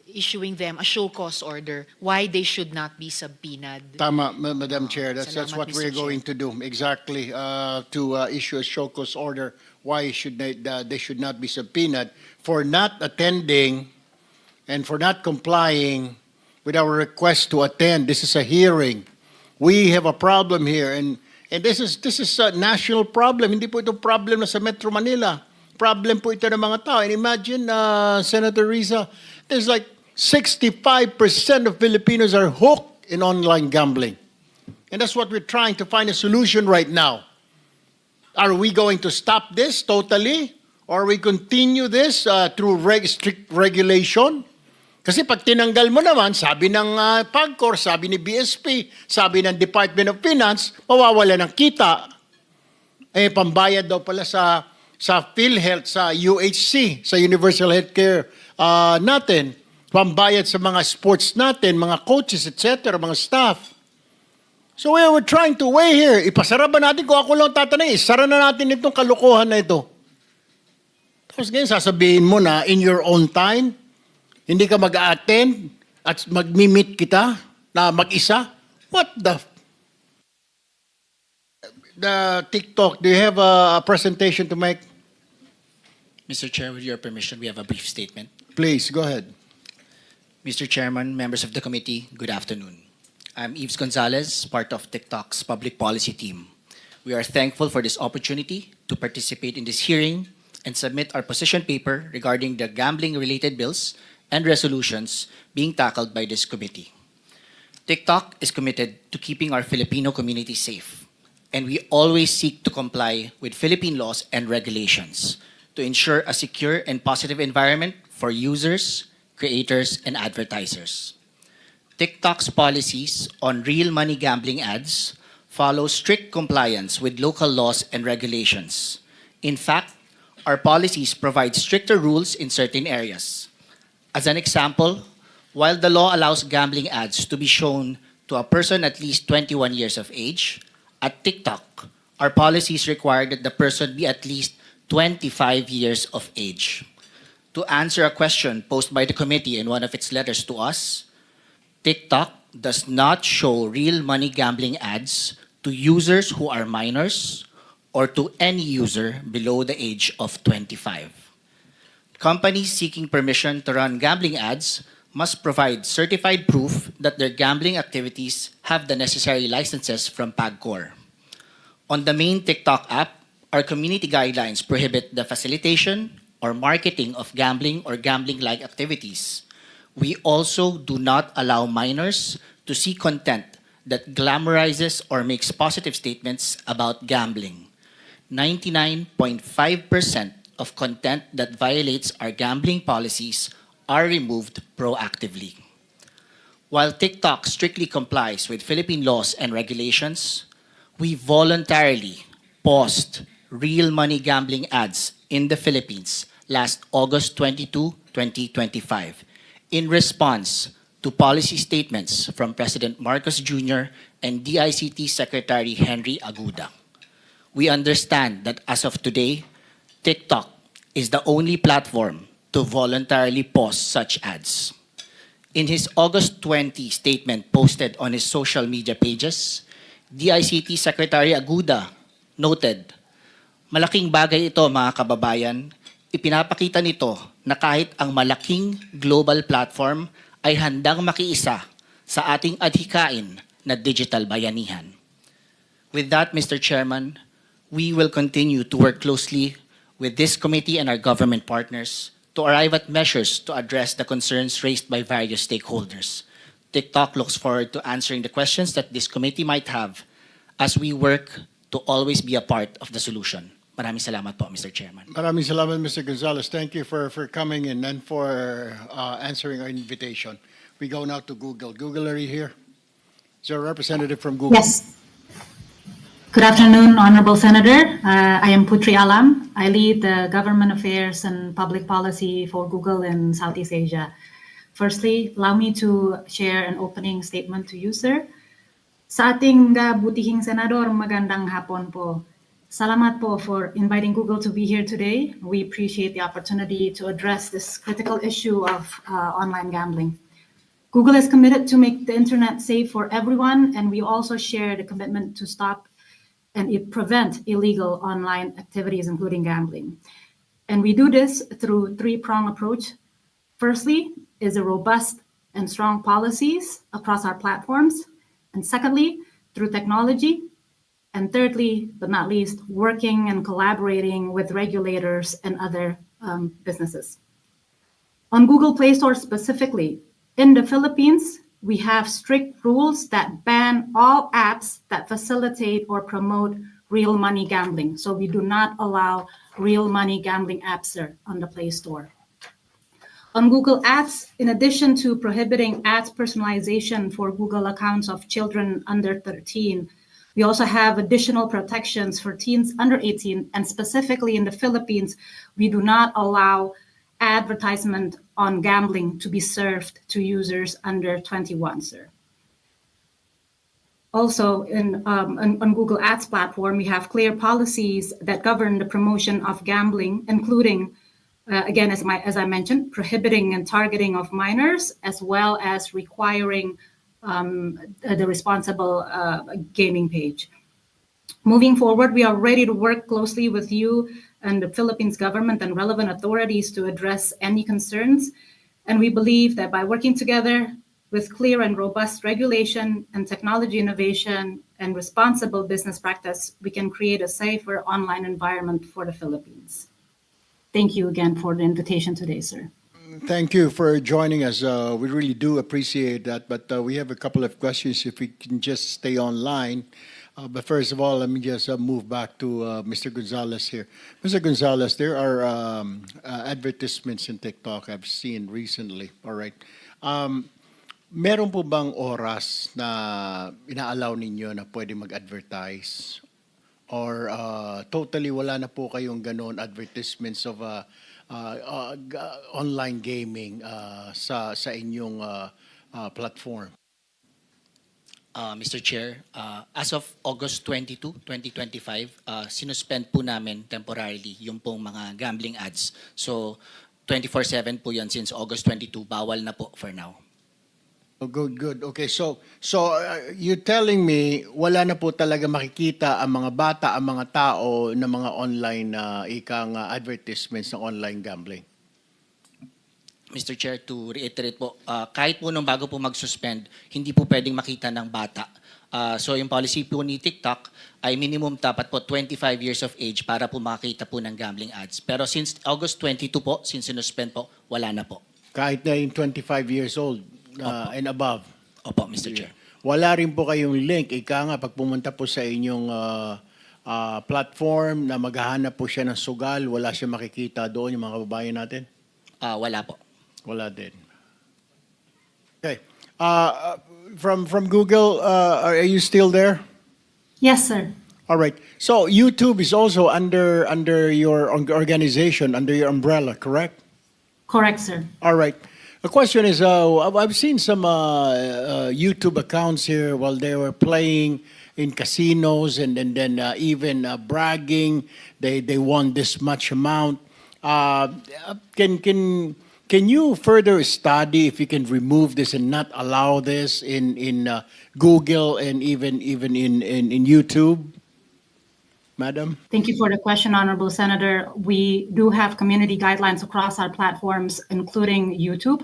issuing them a show cause order why they should not be subpoenaed. Tama, Madam Chair. That's Salamat, what Mr. we're Chair. going to do. Exactly. To issue a show cause order why they should not be subpoenaed for not attending and for not complying with our request to attend. This is a hearing. We have a problem here, and this is a national problem. Hindi po ito problem na sa Metro Manila. Problem po ito ng mga tao. And imagine, Senator Risa, there's like 65% of Filipinos are hooked in online gambling. And that's what we're trying to find a solution right now. Are we going to stop this totally? Or we continue this through strict regulation? Kasi pag tinanggal mo naman, sabi ng PAGCOR, sabi ni BSP, sabi ng Department of Finance, mawawala ng kita. Eh, pambayad daw pala sa PhilHealth, sa UHC, sa Universal Healthcare natin. Pambayad sa mga sports natin, mga coaches, etc., mga staff. So we're trying to weigh here. Ipasara ba natin kung ako lang tatanay? Isara na natin itong kalokohan na ito. Tapos ngayon sasabihin mo na in your own time, hindi ka mag-attend at mag-meet kita na mag-isa? What the TikTok, do you have a presentation to make? Mr. Chair, with your permission, we have a brief statement. Please, go ahead. Mr. Chairman, members of the committee, good afternoon. I'm Yves Gonzalez, part of TikTok's public policy team. We are thankful for this opportunity to participate in this hearing and submit our position paper regarding the gambling-related bills and resolutions being tackled by this committee. TikTok is committed to keeping our Filipino community safe, and we always seek to comply with Philippine laws and regulations to ensure a secure and positive environment for users, creators, and advertisers. TikTok's policies on real money gambling ads follow strict compliance with local laws and regulations. In fact, our policies provide stricter rules in certain areas. As an example, while the law allows gambling ads to be shown to a person at least 21 years of age, at TikTok, our policies require that the person be at least 25 years of age. To answer a question posed by the committee in one of its letters to us, TikTok does not show real money gambling ads to users who are minors or to any user below the age of 25. Companies seeking permission to run gambling ads must provide certified proof that their gambling activities have the necessary licenses from PAGCOR. On the main TikTok app, our community guidelines prohibit the facilitation or marketing of gambling or gambling-like activities. We also do not allow minors to see content that glamorizes or makes positive statements about gambling. 99.5% of content that violates our gambling policies are removed proactively. While TikTok strictly complies with Philippine laws and regulations, we voluntarily paused real money gambling ads in the Philippines last August 22, 2025, in response to policy statements from President Marcos Jr. and DICT Secretary Henry Aguda. We understand that as of today, TikTok is the only platform to voluntarily pause such ads. In his August 20 statement posted on his social media pages, DICT Secretary Aguda noted, "Malaking bagay ito mga kababayan, ipinapakita nito na kahit ang malaking global platform ay handang makiisa sa ating adhikain na digital bayanihan." With that, Mr. Chairman, we will continue to work closely with this committee and our government partners to to arrive at measures to address the concerns raised by various stakeholders. TikTok looks forward to answering the questions that this committee might have as we work to always be a part of the solution. Maraming salamat po, Mr. Chairman. Maraming salamat, Mr. Gonzalez. Thank you for coming in and for answering our invitation. We go now to Google. Google, are you here? Is there a representative from Google? Yes. Good afternoon, Honorable Senator. I am Putri Alam. I lead the Government Affairs and Public Policy for Google in Southeast Asia. Firstly, allow me to share an opening statement to you, sir. Sa ating butihing senador, magandang hapon po. Salamat po for inviting Google to be here today. We appreciate the opportunity to address this critical issue of online gambling. Google is committed to make the internet safe for everyone, and we also share the commitment to stop and prevent illegal online activities, including gambling. And we do this through three-pronged approach. Firstly is a robust and strong policies across our platforms. And secondly, through technology. And thirdly, but not least, working and collaborating with regulators and other businesses. On Google Play Store specifically, in the Philippines, we have strict rules that ban all apps that facilitate or promote real money gambling. So we do not allow real money gambling apps on the Play Store. On Google Ads, in addition to prohibiting ads personalization for Google accounts of children under 13, we also have additional protections for teens under 18, and specifically in the Philippines, we do not allow advertisement on gambling to be served to users under 21, sir. Also, on Google Ads platform, we have clear policies that govern the promotion of gambling, including, again, as I mentioned, prohibiting and targeting of minors, as well as requiring the responsible gaming page. Moving forward, we are ready to work closely with you and the Philippines government and relevant authorities to address any concerns. And we believe that by working together with clear and robust regulation and technology innovation and responsible business practice, we can create a safer online environment for the Philippines. Thank you again for the invitation today, sir. Thank you for joining us. We really do appreciate that, but we have a couple of questions if we can just stay online. But first of all, let me just move back to Mr. Gonzalez here. Mr. Gonzalez, there are advertisements in TikTok I've seen recently, all right? Meron po bang oras na ina-allow ninyo na pwede mag-advertise? Or totally wala na po kayong ganon advertisements of online gaming sa inyong platform? Mr. Chair, as of August 22, 2025, sinuspend po namin temporarily yung pong mga gambling ads. So 24/7 po yan since August 22, bawal na po for now. Oh, good. Okay, so you're telling me wala na po talaga makikita ang mga bata, ang mga tao na mga online advertisements ng online gambling? Mr. Chair, to reiterate po, kahit po nung bago po mag-suspend, hindi po pwedeng makita ng bata. So yung policy po ni TikTok ay minimum dapat po 25 years of age para po makita po ng gambling ads. Pero since August 22 po, since sinuspend po, wala na po. Kahit na yung 25 years old and above? Opo, Mr. Chair. Wala rin po kayong link. Ika nga, pag pumunta po sa inyong platform na maghahanap po siya ng sugal, wala siya makikita doon yung mga kababayan natin? Wala po. Wala din. Okay. From Google, are you still there? Yes, sir. All right. So YouTube is also under your organization, under your umbrella, correct? Correct, sir. All right. The question is, I've seen some YouTube accounts here while they were playing in casinos and then even bragging they won this much amount. Can you further study if you can remove this and not allow this in Google and even in YouTube, Madam? Thank you for the question, Honorable Senator. We do have community guidelines across our platforms, including YouTube,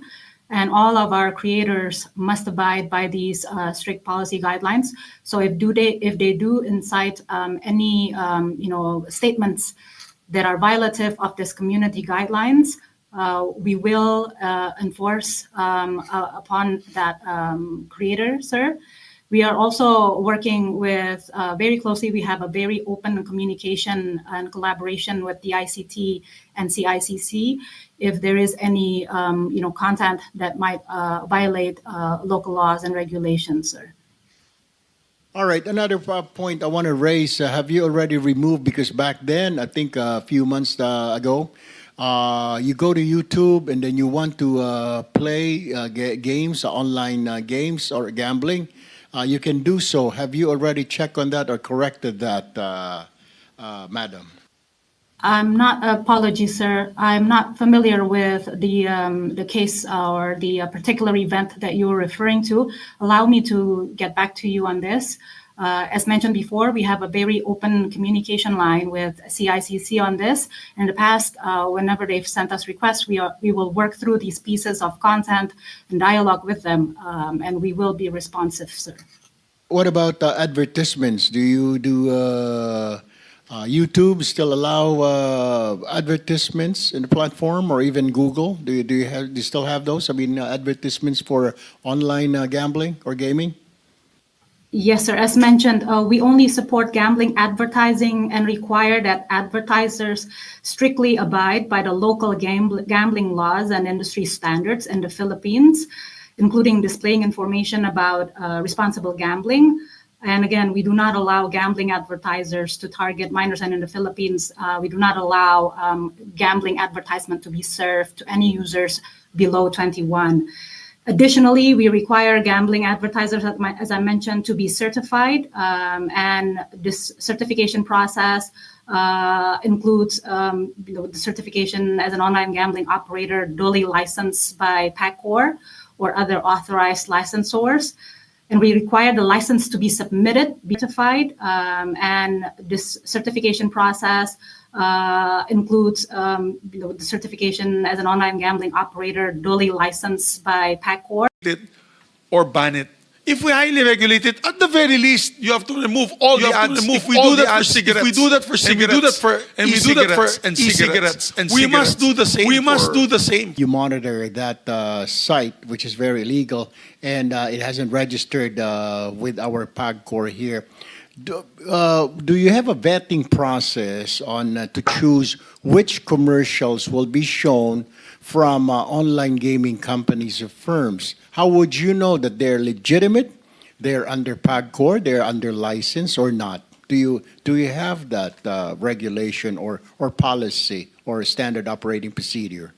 and all of our creators must abide by these strict policy guidelines. So if they do incite any statements that are violative of this community guidelines, we will enforce upon that creator, sir. We are also working with very closely. We have a very open communication and collaboration with the ICT and CICC. If there is any, content that might violate local laws and regulations, sir. All right, another point I want to raise. Have you already removed, because back then, I think a few months ago, you go to YouTube and then you want to play games, online games or gambling, you can do so. Have you already checked on that or corrected that, madam? Apologies, sir. I'm not familiar with the case or the particular event that you were referring to. Allow me to get back to you on this. As mentioned before, we have a very open communication line with CICC on this. In the past, whenever they've sent us requests, we will work through these pieces of content and dialogue with them, and we will be responsive, sir. What about advertisements? Do you do YouTube still allow advertisements in the platform, or even Google? Do you still have those? I mean, advertisements for online gambling or gaming? Yes, sir. As mentioned, we only support gambling advertising and require that advertisers strictly abide by the local gambling laws and industry standards in the Philippines, including displaying information about responsible gambling. And again, we do not allow gambling advertisers to target minors. And in the Philippines, we do not allow gambling advertisement to be served to any users below 21. Additionally, we require gambling advertisers, as I mentioned, to be certified. And this certification process includes the certification as an online gambling operator duly licensed by PAGCOR or other authorized licensors. And we require the license to be submitted, be certified, and this certification process includes the certification as an online gambling operator duly licensed by PAGCOR. Or ban it. If we highly regulate it, at the very least, you have to remove all the ads. If we do that for cigarettes, we do that for cigarettes, and we do that for e-cigarettes, we must do the same. We must do the same. You monitor that site, which is very illegal, and it hasn't registered with our PAGCOR here. Do you have a vetting process on to choose which commercials will be shown from online gaming companies or firms? How would you know that they're legitimate, they're under PAGCOR, they're under license, or not? Do you have that regulation or policy or standard operating procedure?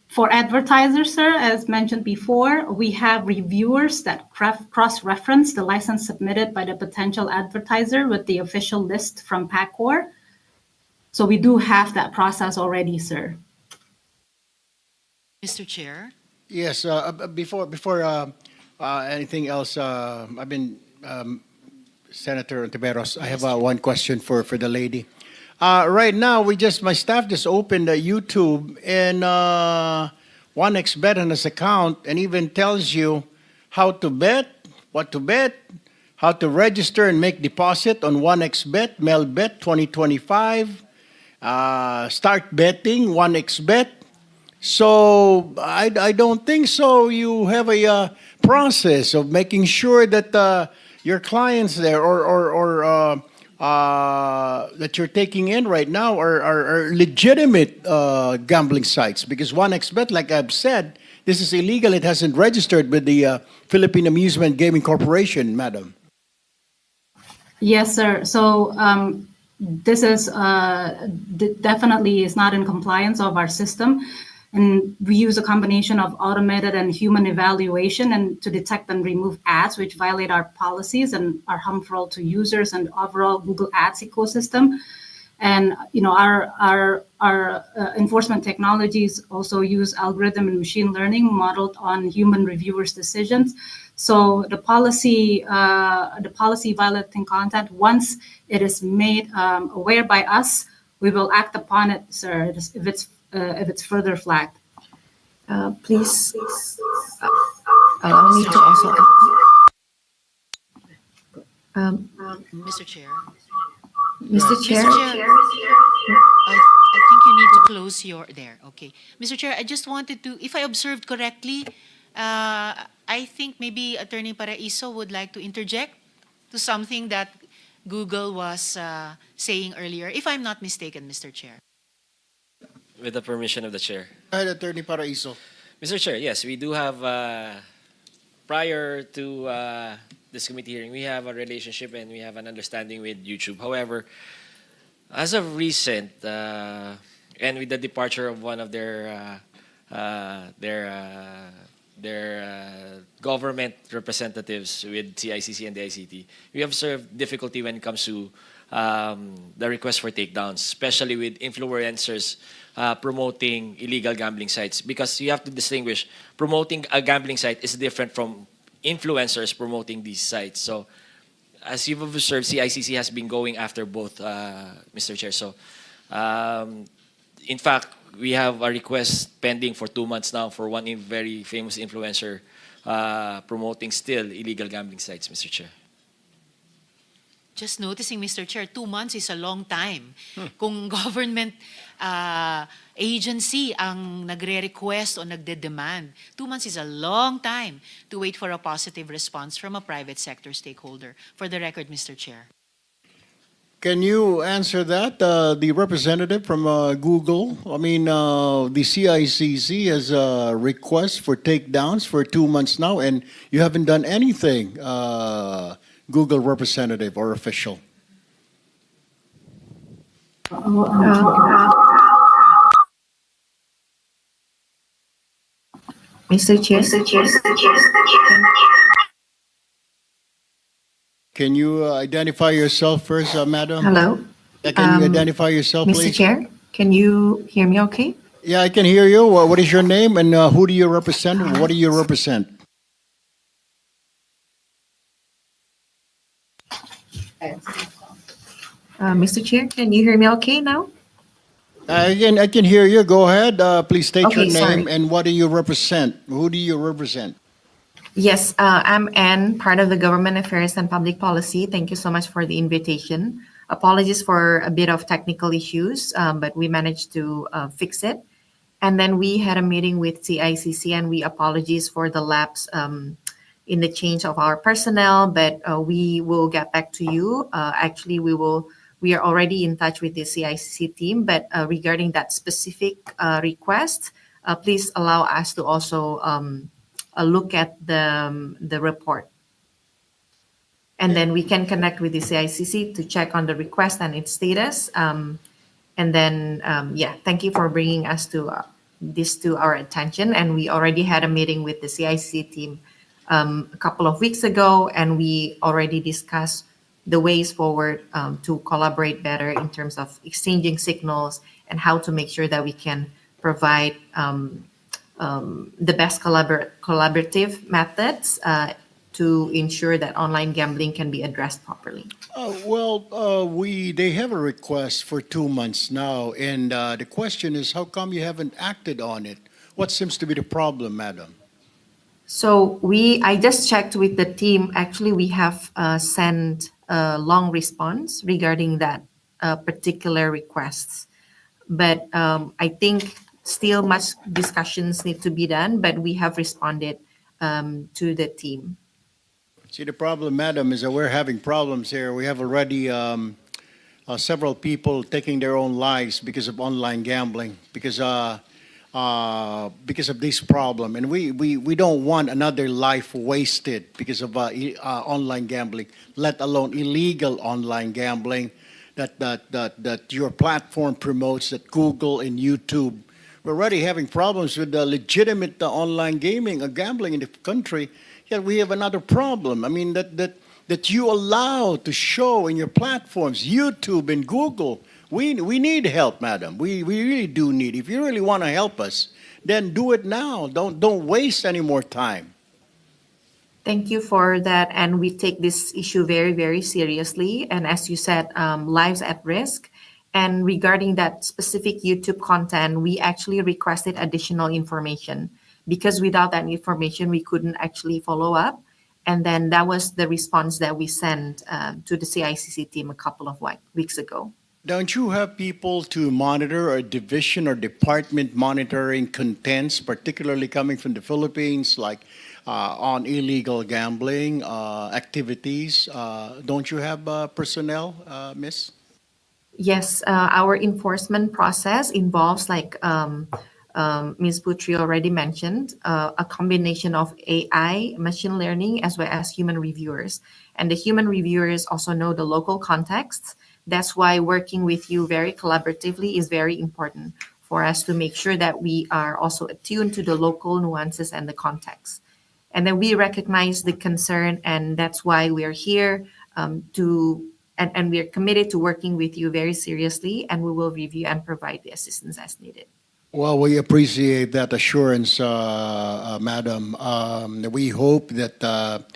For advertisers, sir, as mentioned before, we have reviewers that cross-reference the license submitted by the potential advertiser with the official list from PAGCOR. So we do have that process already, sir. Mr. Chair? Yes, before anything else, I've been, Senator Ontiveros, I have one question for the lady. Right now, my staff just opened YouTube, and 1xBet on this account, and even tells you how to bet, what to bet, how to register and make deposit on 1xBet, MailBet 2025, start betting 1xBet. So I don't think so. You have a process of making sure that your clients there or that you're taking in right now are legitimate gambling sites, because 1xBet, like I've said, this is illegal. It hasn't registered with the Philippine Amusement Gaming Corporation, madam. Yes, sir. So this is definitely is not in compliance of our system. And we use a combination of automated and human evaluation and to detect and remove ads which violate our policies and are harmful to users and overall Google Ads ecosystem. And our enforcement technologies also use algorithm and machine learning modeled on human reviewers' decisions. So the policy violating content, once it is made aware by us, we will act upon it, sir, if it's further flagged. Please allow me to also. Mr. Chair? Mr. Chair. Mr. Chair, I think you need to close your there. Okay, Mr. Chair, I just wanted to, if I observed correctly, I think maybe Attorney Paraiso would like to interject to something that Google was saying earlier, if I'm not mistaken, Mr. Chair. With the permission of the chair. Go ahead, Attorney Paraiso. Mr. Chair, yes, we do have, prior to this committee hearing, we have a relationship and we have an understanding with YouTube. However, as of recent, and with the departure of one of their government representatives with CICC and the ICT, we observed difficulty when it comes to the request for takedowns, especially with influencers promoting illegal gambling sites. Because you have to distinguish, promoting a gambling site is different from influencers promoting these sites. So, as you've observed, CICC has been going after both, Mr. Chair. So, in fact, we have a request pending for 2 months now for one very famous influencer promoting still illegal gambling sites, Mr. Chair. Just noticing, Mr. Chair, 2 months is a long time. Kung government agency ang nagre-request o nagde-demand, 2 months is a long time to wait for a positive response from a private sector stakeholder. For the record, Mr. Chair. Can you answer that, the representative from Google? I mean, the CICC has a request for takedowns for 2 months now, and you haven't done anything, Google representative or official. Mr. Chair. Can you identify yourself first, madam? Hello. Can you identify yourself, Mr. please? Chair, can you hear me okay? Yeah, I can hear you. What is your name and who do you represent? What do you represent? Mr. Chair, can you hear me okay now? I can hear you. Go ahead. Please state Okay, your name sorry. and what do you represent? Who do you represent? Yes, I'm Anne, part of the Government Affairs and Public Policy. Thank you so much for the invitation. Apologies for a bit of technical issues, but we managed to fix it. And then we had a meeting with CICC, and we apologize for the lapse in the change of our personnel, but we will get back to you. Actually, we are already in touch with the CICC team, but regarding that specific request, please allow us to also look at the report. And then we can connect with the CICC to check on the request and its status. And then, yeah, thank you for bringing us to this to our attention. And we already had a meeting with the CICC team a couple of weeks ago, and we already discussed the ways forward to collaborate better in terms of exchanging signals and how to make sure that we can provide the best collaborative methods to ensure that online gambling can be addressed properly. They have a request for 2 months now, and the question is, how come you haven't acted on it? What seems to be the problem, madam? So I just checked with the team. Actually, we have sent a long response regarding that particular request. But I think still much discussions need to be done, but we have responded to the team. See, the problem, madam, is that we're having problems here. We have already several people taking their own lives because of online gambling, because of this problem. And we don't want another life wasted because of online gambling, let alone illegal online gambling that your platform promotes, that Google and YouTube. We're already having problems with the legitimate online gaming or gambling in the country. Yet we have another problem. I mean, that you allow to show in your platforms, YouTube and Google. We need help, madam. We really do need. If you really want to help us, then do it now. Don't waste any more time. Thank you for that. And we take this issue very, very seriously. And as you said, lives at risk. And regarding that specific YouTube content, we actually requested additional information because without that information, we couldn't actually follow up. And then that was the response that we sent to the CICC team a couple of weeks ago. Don't you have people to monitor, or division or department monitoring contents, particularly coming from the Philippines, like on illegal gambling activities? Don't you have personnel, Miss? Yes, our enforcement process involves, like Ms. Putri already mentioned, a combination of AI, machine learning, as well as human reviewers. And the human reviewers also know the local context. That's why working with you very collaboratively is very important for us to make sure that we are also attuned to the local nuances and the context. And then we recognize the concern, and that's why we are here and we are committed to working with you very seriously, and we will review and provide the assistance as needed. Well, we appreciate that assurance, Madam. We hope that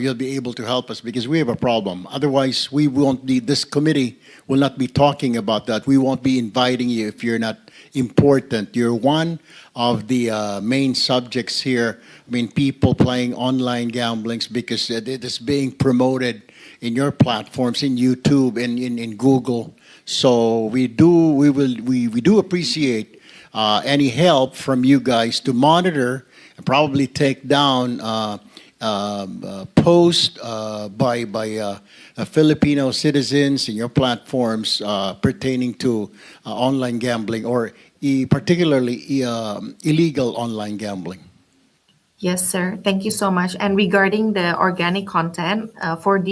you'll be able to help us, because we have a problem. Otherwise, we won't be, this committee will not be talking about that. We won't be inviting you if you're not important. You're one of the main subjects here. I mean, people playing online gamblings, because it is being promoted in your platforms, in YouTube and in Google. So we do appreciate any help from you guys to monitor and probably take down posts by Filipino citizens in your platforms pertaining to online gambling, or particularly illegal online gambling. Yes, sir. Thank you so much. And regarding the organic content, for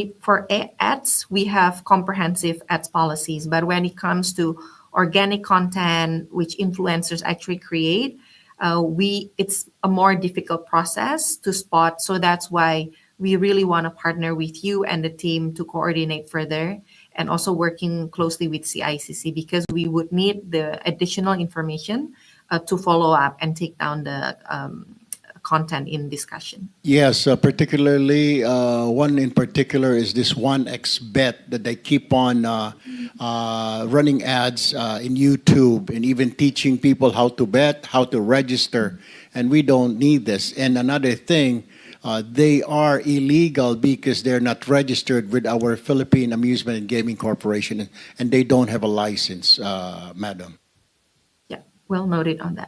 ads, we have comprehensive ads policies. But when it comes to organic content, which influencers actually create, it's a more difficult process to spot. So that's why we really want to partner with you and the team to coordinate further, and also working closely with CICC, because we would need the additional information to follow up and take down the content in discussion. Yes, particularly one in particular is this 1xBet that they keep on running ads in YouTube, and even teaching people how to bet, how to register, and we don't need this. And another thing, they are illegal because they're not registered with our Philippine Amusement and Gaming Corporation, and they don't have a license, Madam. Yeah, well noted on that.